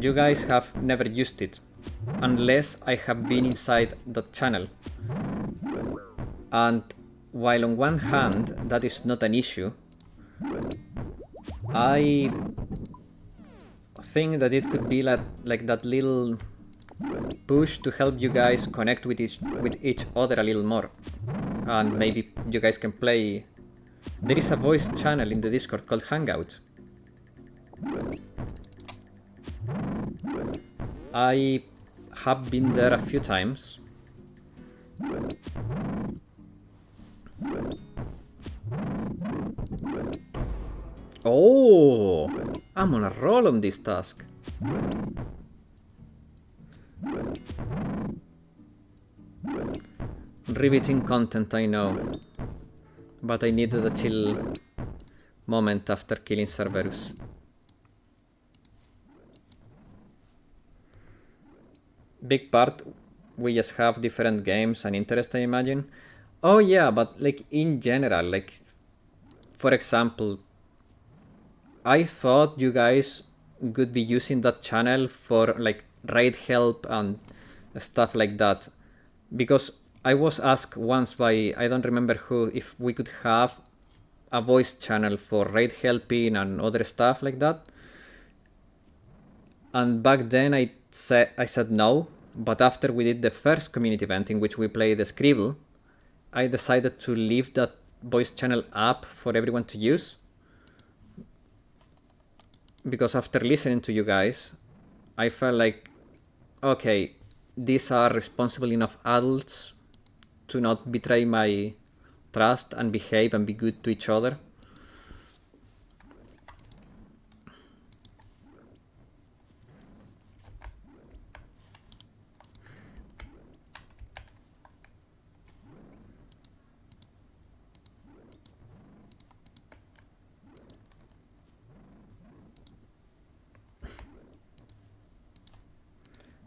you guys have never used it unless I have been inside that channel. And while on one hand that is not an issue, I think that it could be like that little push to help you guys connect with each other a little more, and maybe you guys can play. There is a voice channel in the Discord called Hangout. I have been there a few times. Oh, I'm on a roll on this task. Riveting content, I know, but I needed a chill moment after killing Cerberus. Big part, we just have different games and interests, I imagine. Oh yeah, but like in general, like for example, I thought you guys would be using that channel for like raid help and stuff like that, because I was asked once by, I don't remember who, if we could have a voice channel for raid helping and other stuff like that. And back then I said no, but after we did the first community event in which we played the Scribble, I decided to leave that voice channel up for everyone to use. Because after listening to you guys, I felt like, okay, these are responsible enough adults to not betray my trust and behave and be good to each other.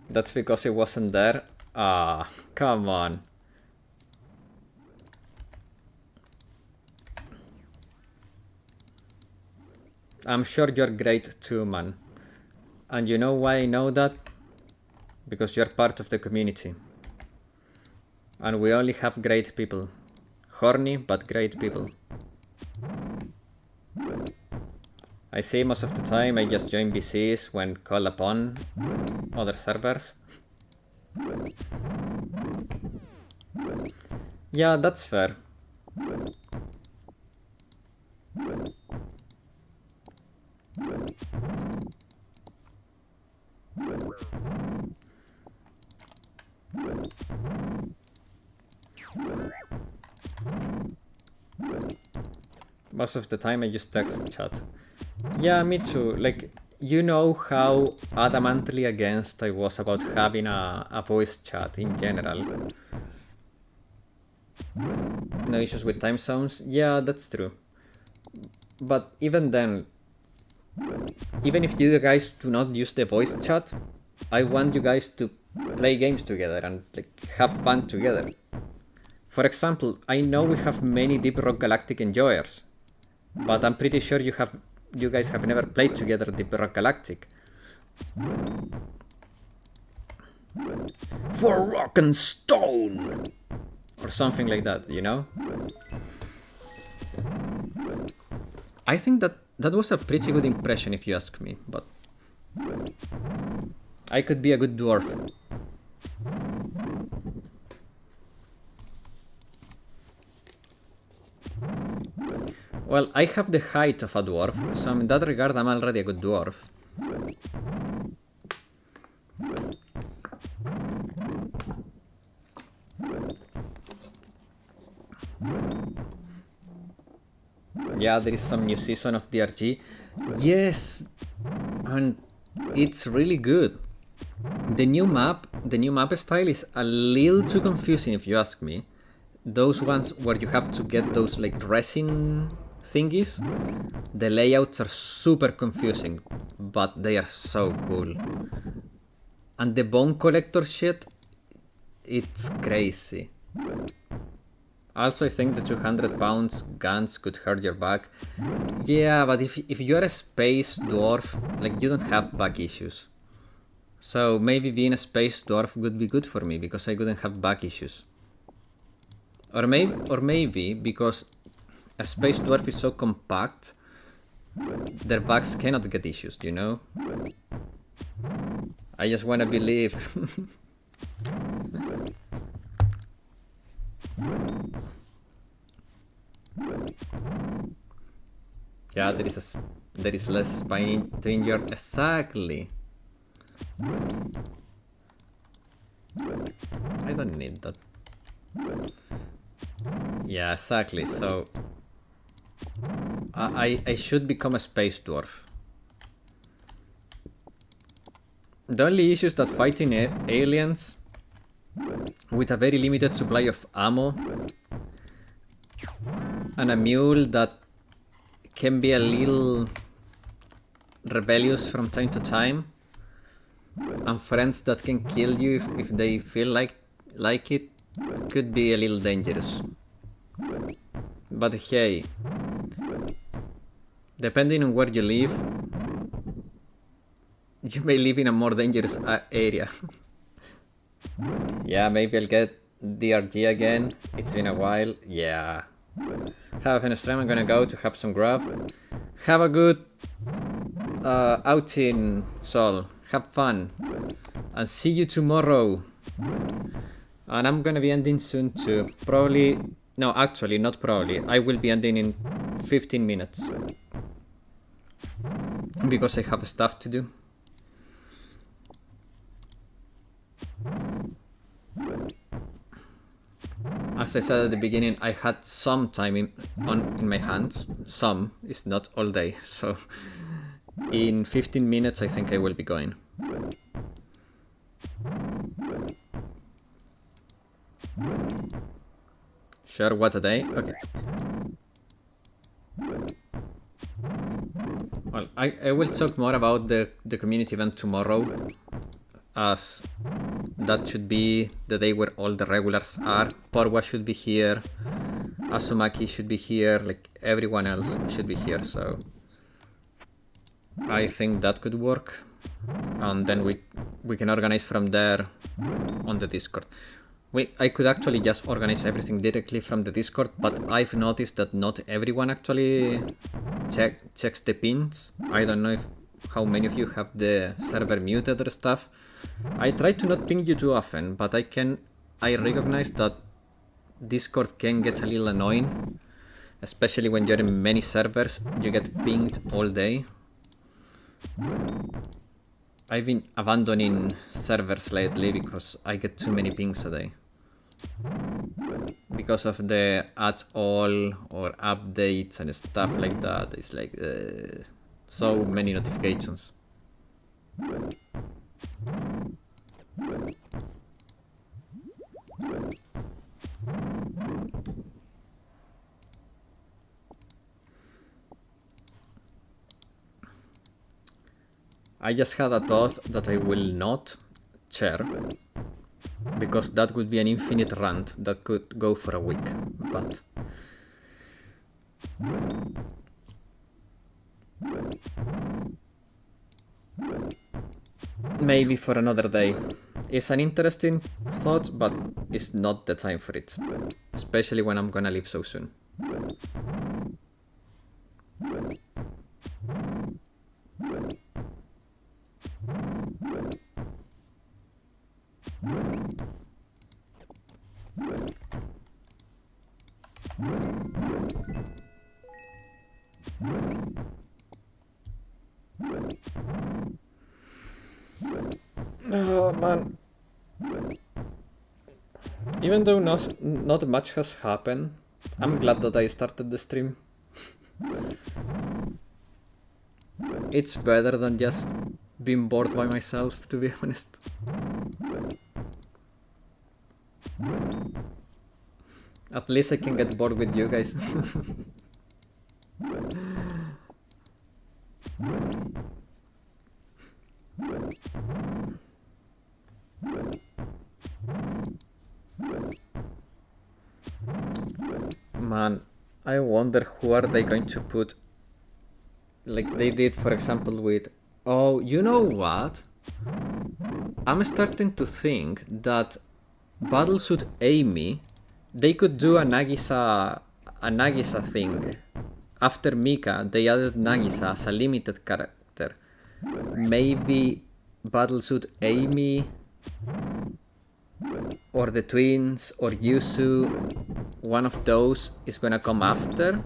That's because it wasn't there? Ah, come on. I'm sure you're great too, man. And you know why I know that? Because you're part of the community. And we only have great people. Horny, but great people. I see most of the time I just join VCs when called upon other servers. Yeah, that's fair. Most of the time I just text chat. Yeah, me too. Like, you know how adamantly against I was about having a voice chat in general. No issues with time zones? Yeah, that's true. But even then, even if you guys do not use the voice chat, I want you guys to play games together and like have fun together. For example, I know we have many Deep Rock Galactic enjoyers, but I'm pretty sure you guys have never played together Deep Rock Galactic. For rock and stone! Or something like that, you know? I think that was a pretty good impression if you ask me, but I could be a good dwarf. Well, I have the height of a dwarf, so in that regard I'm already a good dwarf. Yeah, there is some new season of DRG. Yes, and it's really good. The new map style is a little too confusing if you ask me. Those ones where you have to get those like resin thing is, the layouts are super confusing, but they are so cool. And the bone collector shit, it's crazy. Also, I think the 200 pounds guns could hurt your back. Yeah, but if you're a space dwarf, like, you don't have back issues. So maybe being a space dwarf would be good for me, because I wouldn't have back issues. Or maybe because a space dwarf is so compact, their backs cannot get issues, you know? I just wanna believe. Yeah, there is less spine to injure. Exactly. I don't need that. Yeah, exactly. So I should become a space dwarf. The only issue is that fighting aliens with a very limited supply of ammo and a mule that can be a little rebellious from time to time, and friends that can kill you if they feel like it, could be a little dangerous. But hey, depending on where you live, you may live in a more dangerous area. Yeah, maybe I'll get DRG again. It's been a while. Yeah. Have a stream. I'm gonna go to have some grub. Have a good outing, Sol. Have fun. And see you tomorrow. And I'm gonna be ending soon too. Probably... No, actually, not probably. I will be ending in 15 minutes. Because I have stuff to do. As I said at the beginning, I had some time in my hands. Some, it's not all day. So in 15 minutes I think I will be going. Sure, what a day? Okay. Well, I will talk more about the community event tomorrow, as that should be the day where all the regulars are. Porwa should be here, Asumaki should be here, like everyone else should be here, so I think that could work. And then we can organize from there on the Discord. I could actually just organize everything directly from the Discord, but I've noticed that not everyone actually checks the pins. I don't know how many of you have the server muted or stuff. I try to not ping you too often, but I recognize that Discord can get a little annoying, especially when you're in many servers. You get pinged all day. I've been abandoning servers lately because I get too many pings a day. Because of the at all or updates and stuff like that. It's like so many notifications. I just had a thought that I will not share, because that would be an infinite rant that could go for a week, but maybe for another day. It's an interesting thought, but it's not the time for it, especially when I'm gonna leave so soon. Oh man. Even though not much has happened, I'm glad that I started the stream. It's better than just being bored by myself, to be honest. At least I can get bored with you guys. Man, I wonder who are they going to put, like they did, for example, with... Oh, you know what? I'm starting to think that Battlesuit Amy, they could do a Nagisa thing. After Mika, they added Nagisa as a limited character. Maybe Battlesuit Amy, or the twins, or Yuzu, one of those is gonna come after,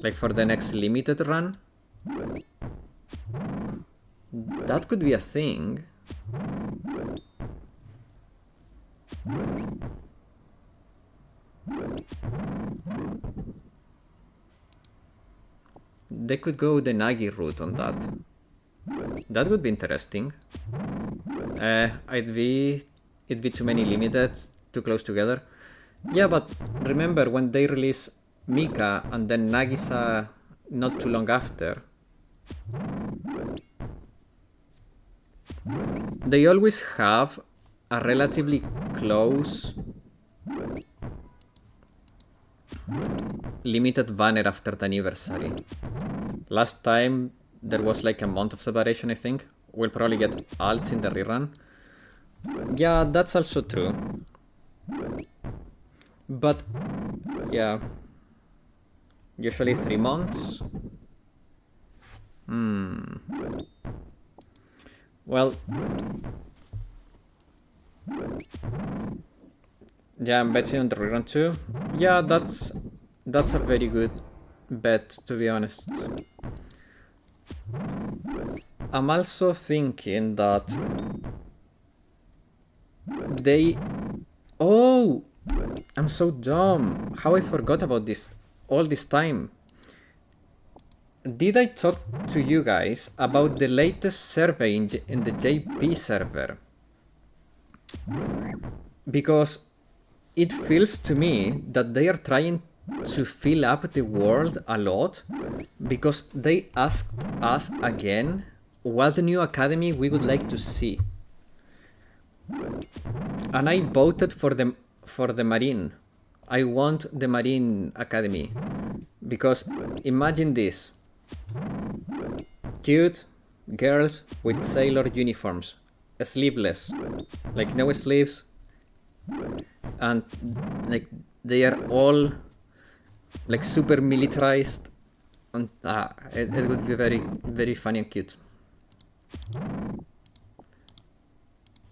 like for the next limited run. That could be a thing. They could go the Nagi route on that. That would be interesting. It'd be too many limited, too close together. Yeah, but remember when they release Mika and then Nagisa not too long after, they always have a relatively close limited banner after the anniversary. Last time there was like a month of separation, I think. We'll probably get alts in the rerun. Yeah, that's also true. But yeah, usually 3 months. Well, yeah, I'm betting on the rerun too. Yeah, that's a very good bet, to be honest. I'm also thinking that they... Oh! I'm so dumb. How I forgot about this all this time. Did I talk to you guys about the latest survey in the JP server? Because it feels to me that they are trying to fill up the world a lot, because they asked us again what new academy we would like to see. And I voted for the Marine. I want the Marine Academy. Because imagine this. Cute girls with sailor uniforms. Sleeveless. Like no sleeves. And like they are all like super militarized. And it would be very, very funny and cute.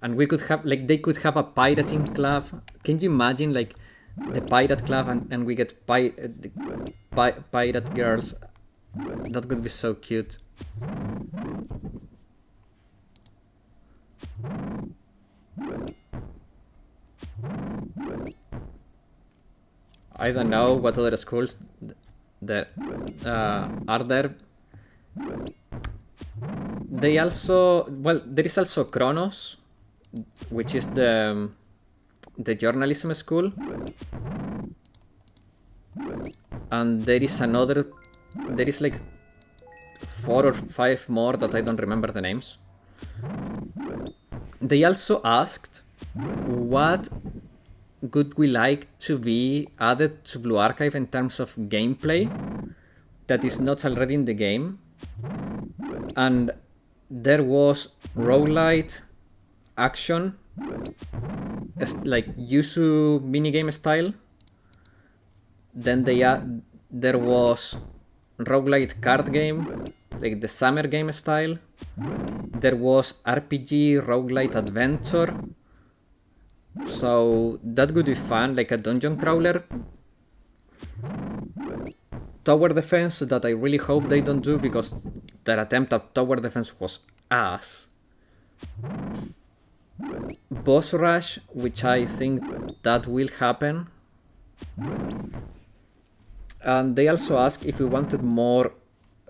And we could have, like, they could have a pirating club. Can you imagine, like, the pirate club and we get pirate girls? That would be so cute. I don't know what other schools that are there. They also, well, there is also Kronos, which is the journalism school, and there is another, there is like 4 or 5 more that I don't remember the names. They also asked what would we like to be added to Blue Archive in terms of gameplay that is not already in the game, and there was roguelite, action, like Yuzu minigame style. Then there was roguelite card game, like the summer game style. There was RPG roguelite adventure. So that would be fun, like a dungeon crawler. Tower defense that I really hope they don't do, because their attempt at tower defense was ass. Boss rush, which I think that will happen. And they also asked if we wanted more,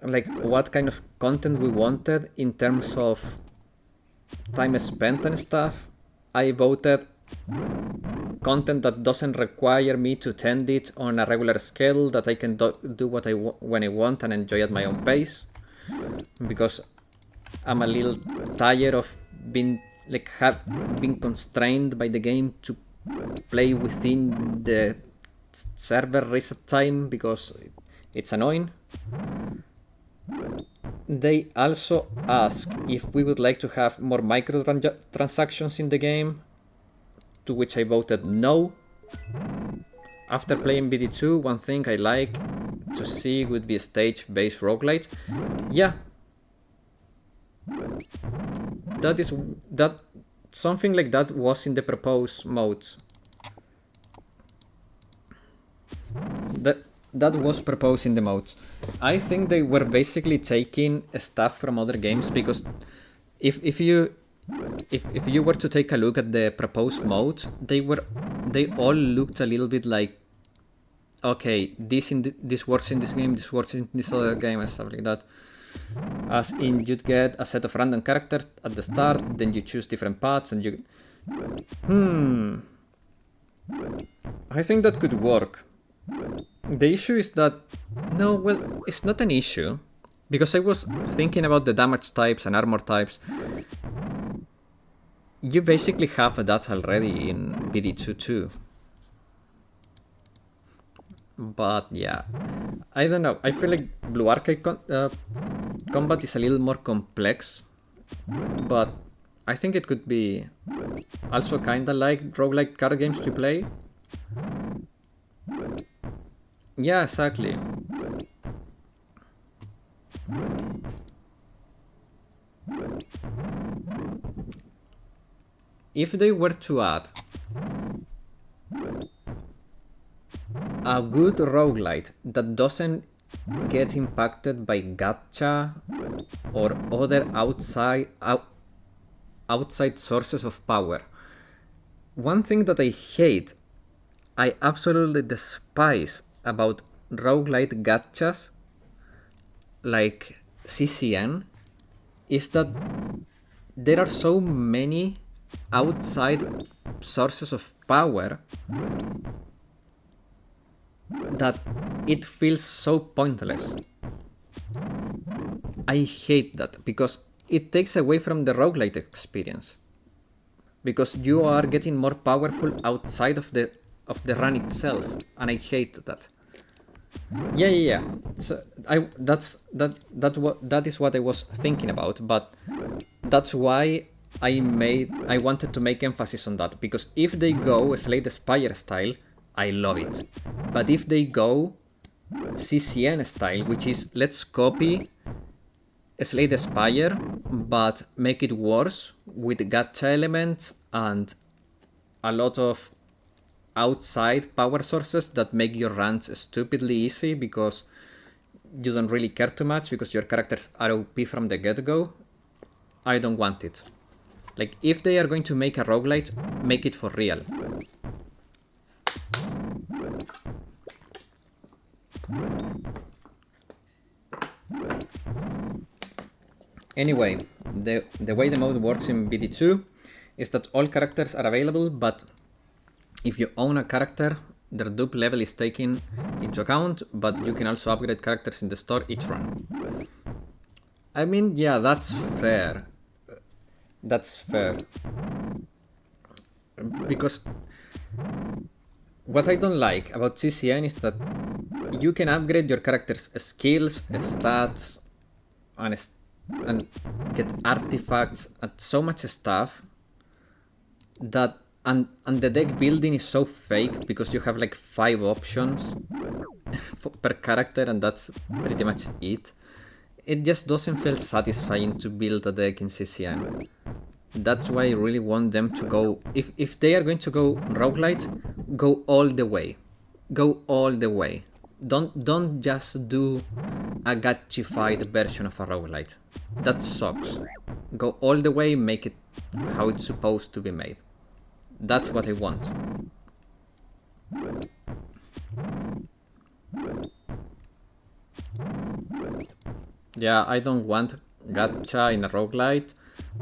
like what kind of content we wanted in terms of time spent and stuff. I voted content that doesn't require me to tend it on a regular scale, that I can do what when I want and enjoy at my own pace. Because I'm a little tired of being being constrained by the game to play within the server reset time, because it's annoying. They also ask if we would like to have more microtransactions in the game, to which I voted no. After playing BD2, one thing I like to see would be a stage-based roguelite. Yeah. That something like that was in the proposed modes. That was proposed in the modes. I think they were basically taking stuff from other games, because if you were to take a look at the proposed modes, they all looked a little bit like, okay, this works in this game, this works in this other game, and stuff like that. As in, you'd get a set of random characters at the start, then you choose different paths, and you... I think that could work. The issue is that... No, well, it's not an issue. Because I was thinking about the damage types and armor types. You basically have that already in BD2 too. But yeah, I don't know. I feel like Blue Arcade combat is a little more complex, but I think it could be also kinda like roguelike card games to play. Yeah, exactly. If they were to add a good roguelite that doesn't get impacted by gacha or other outside sources of power. One thing that I hate, I absolutely despise about roguelite gachas like CCN, is that there are so many outside sources of power that it feels so pointless. I hate that, because it takes away from the roguelite experience. Because you are getting more powerful outside of the run itself, and I hate that. Yeah. So that is what I was thinking about, but that's why I wanted to make emphasis on that, because if they go Slay the Spire style, I love it. But if they go CCN style, which is let's copy Slay the Spire, but make it worse with gacha elements and a lot of outside power sources that make your runs stupidly easy because you don't really care too much because your characters are OP from the get-go, I don't want it. Like, if they are going to make a roguelite, make it for real. Anyway, the way the mode works in BD2 is that all characters are available, but if you own a character, their dupe level is taken into account, but you can also upgrade characters in the store each run. I mean, yeah, that's fair. That's fair. Because what I don't like about CCN is that you can upgrade your character's skills, stats, and get artifacts and so much stuff that and the deck building is so fake because you have like 5 options per character and that's pretty much it. It just doesn't feel satisfying to build a deck in CCN. That's why I really want them to go, if they are going to go roguelite, go all the way. Go all the way. Don't just do a gachified version of a roguelite. That sucks. Go all the way, make it how it's supposed to be made. That's what I want. Yeah, I don't want gacha in a roguelite,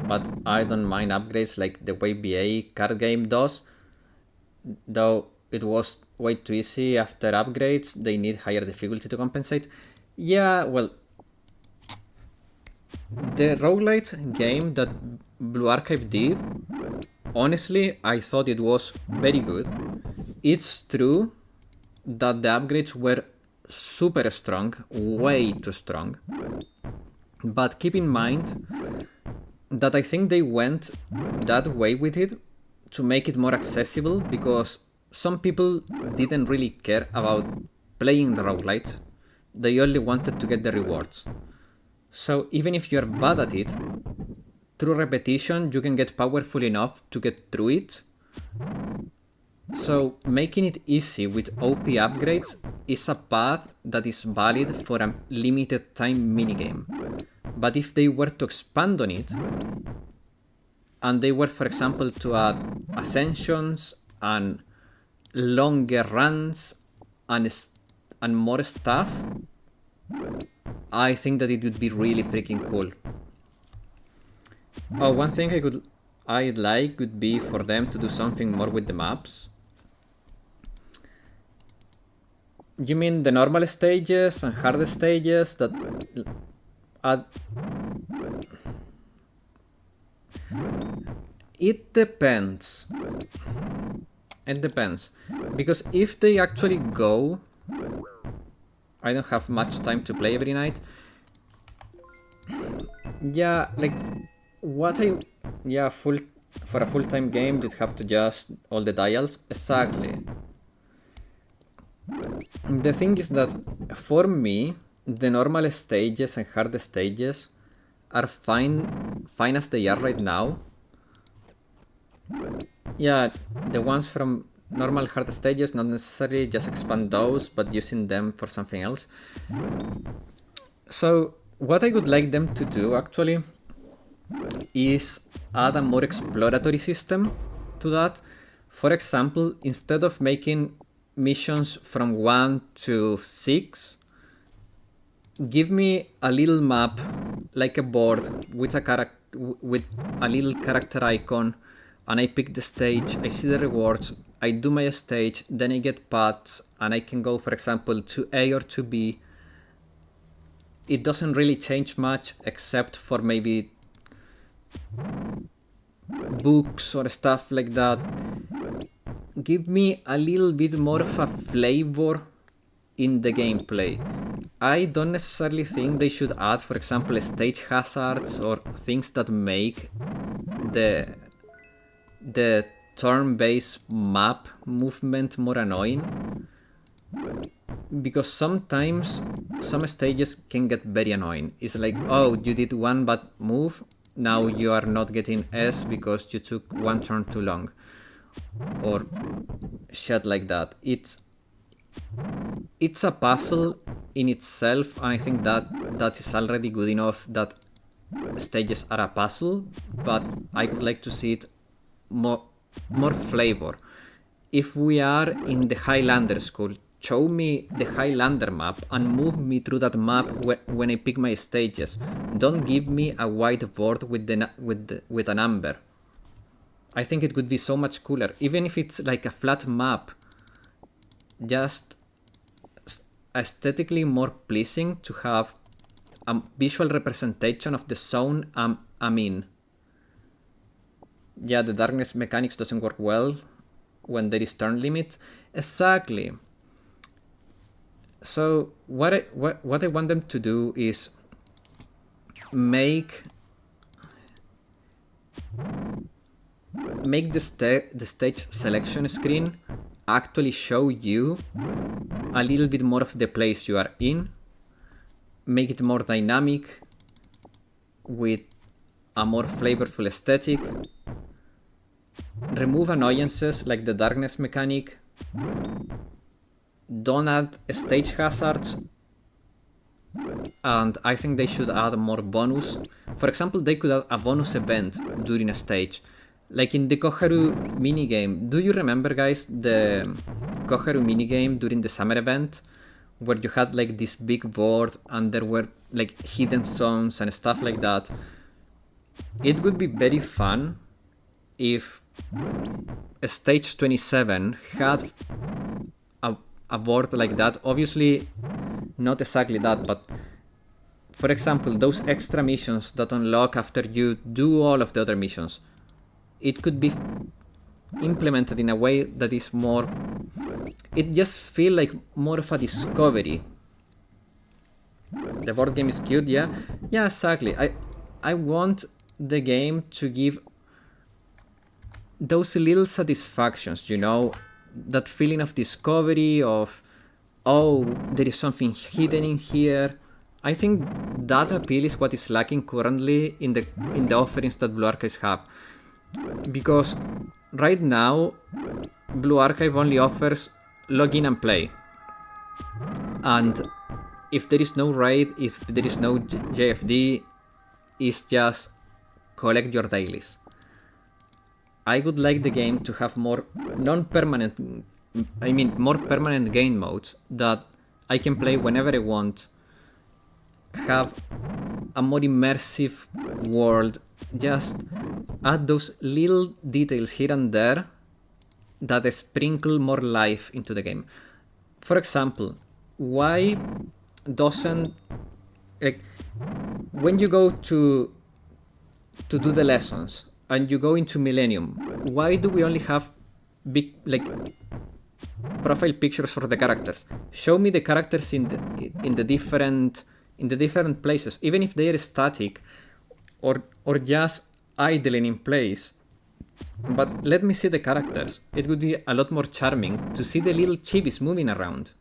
but I don't mind upgrades like the way BA card game does. though it was way too easy after upgrades, they need higher difficulty to compensate. Yeah, well, the roguelite game that Blue Archive did, honestly, I thought it was very good. It's true that the upgrades were super strong, way too strong. But keep in mind that I think they went that way with it to make it more accessible, because some people didn't really care about playing the roguelite. They only wanted to get the rewards. So even if you're bad at it, through repetition you can get powerful enough to get through it. So making it easy with OP upgrades is a path that is valid for a limited time minigame. But if they were to expand on it, and they were, for example, to add ascensions and longer runs and more stuff, I think that it would be really freaking cool. Oh, one thing I'd like would be for them to do something more with the maps. You mean the normal stages and hard stages that add... It depends. It depends. Because if they actually go... I don't have much time to play every night. Yeah, like... What I... Yeah, for a full-time game, you'd have to adjust all the dials. Exactly. The thing is that, for me, the normal stages and hard stages are fine as they are right now. Yeah, the ones from normal hard stages, not necessarily just expand those, but using them for something else. So, what I would like them to do, actually, is add a more exploratory system to that. For example, instead of making missions from 1 to 6, give me a little map, like a board with a little character icon, and I pick the stage, I see the rewards, I do my stage, then I get paths, and I can go, for example, to A or to B. It doesn't really change much, except for maybe books or stuff like that. Give me a little bit more of a flavor in the gameplay. I don't necessarily think they should add, for example, stage hazards or things that make the turn-based map movement more annoying, because sometimes some stages can get very annoying. It's like, oh, you did one bad move, now you are not getting S because you took one turn too long, or shit like that. It's a puzzle in itself, and I think that is already good enough that stages are a puzzle, but I would like to see it more flavor. If we are in the Highlander school, show me the Highlander map and move me through that map when I pick my stages. Don't give me a whiteboard with a number. I think it would be so much cooler, even if it's like a flat map, just aesthetically more pleasing to have a visual representation of the zone I'm in. Yeah, the darkness mechanics doesn't work well when there is turn limit. Exactly. So what I want them to do is make the stage selection screen actually show you a little bit more of the place you are in. Make it more dynamic with a more flavorful aesthetic. Remove annoyances like the darkness mechanic. Don't add stage hazards. And I think they should add more bonus. For example, they could add a bonus event during a stage. Like in the Koharu minigame. Do you remember, guys, the Koharu minigame during the summer event? Where you had like this big board and there were like hidden zones and stuff like that. It would be very fun if stage 27 had a board like that. Obviously, not exactly that, but for example, those extra missions that unlock after you do all of the other missions, it could be implemented in a way that is more... It just feels like more of a discovery. The board game is cute, yeah? Yeah, exactly. I want the game to give those little satisfactions, you know? That feeling of discovery, of, oh, there is something hidden in here. I think that appeal is what is lacking currently in the offerings that Blue Archives have. Because right now, Blue Archive only offers login and play. And if there is no raid, if there is no JFD, it's just collect your dailies. I would like the game to have more non-permanent, more permanent game modes that I can play whenever I want, have a more immersive world, just add those little details here and there that sprinkle more life into the game. For example, why doesn't, like, when you go to do the lessons and you go into Millennium, why do we only have big, like, profile pictures for the characters? Show me the characters in the different places, even if they are static or just idling in place. But let me see the characters. It would be a lot more charming to see the little chibis moving around.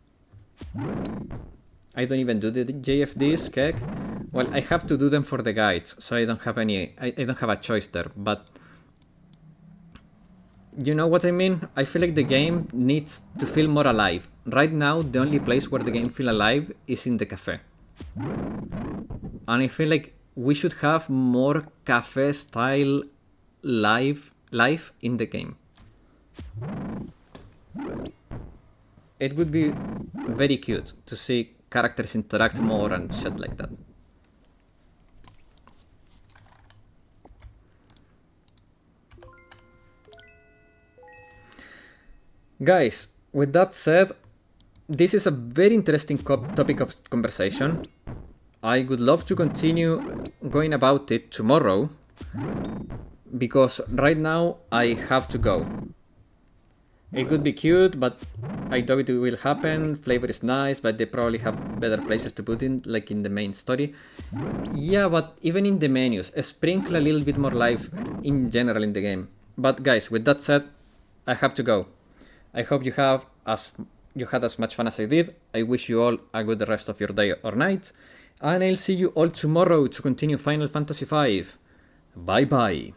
I don't even do the JFDs, Kek. Well, I have to do them for the guides, so I don't have I don't have a choice there, but you know what I mean? I feel like the game needs to feel more alive. Right now, the only place where the game feels alive is in the cafe. And I feel like we should have more cafe-style life in the game. It would be very cute to see characters interact more and shit like that. Guys, with that said, this is a very interesting topic of conversation. I would love to continue going about it tomorrow, because right now I have to go. It could be cute, but I doubt it will happen. Flavor is nice, but they probably have better places to put in, like in the main story. Yeah, but even in the menus, sprinkle a little bit more life in general in the game. But guys, with that said, I have to go. I hope you had as much fun as I did. I wish you all a good rest of your day or night. And I'll see you all tomorrow to continue Final Fantasy V. Bye bye.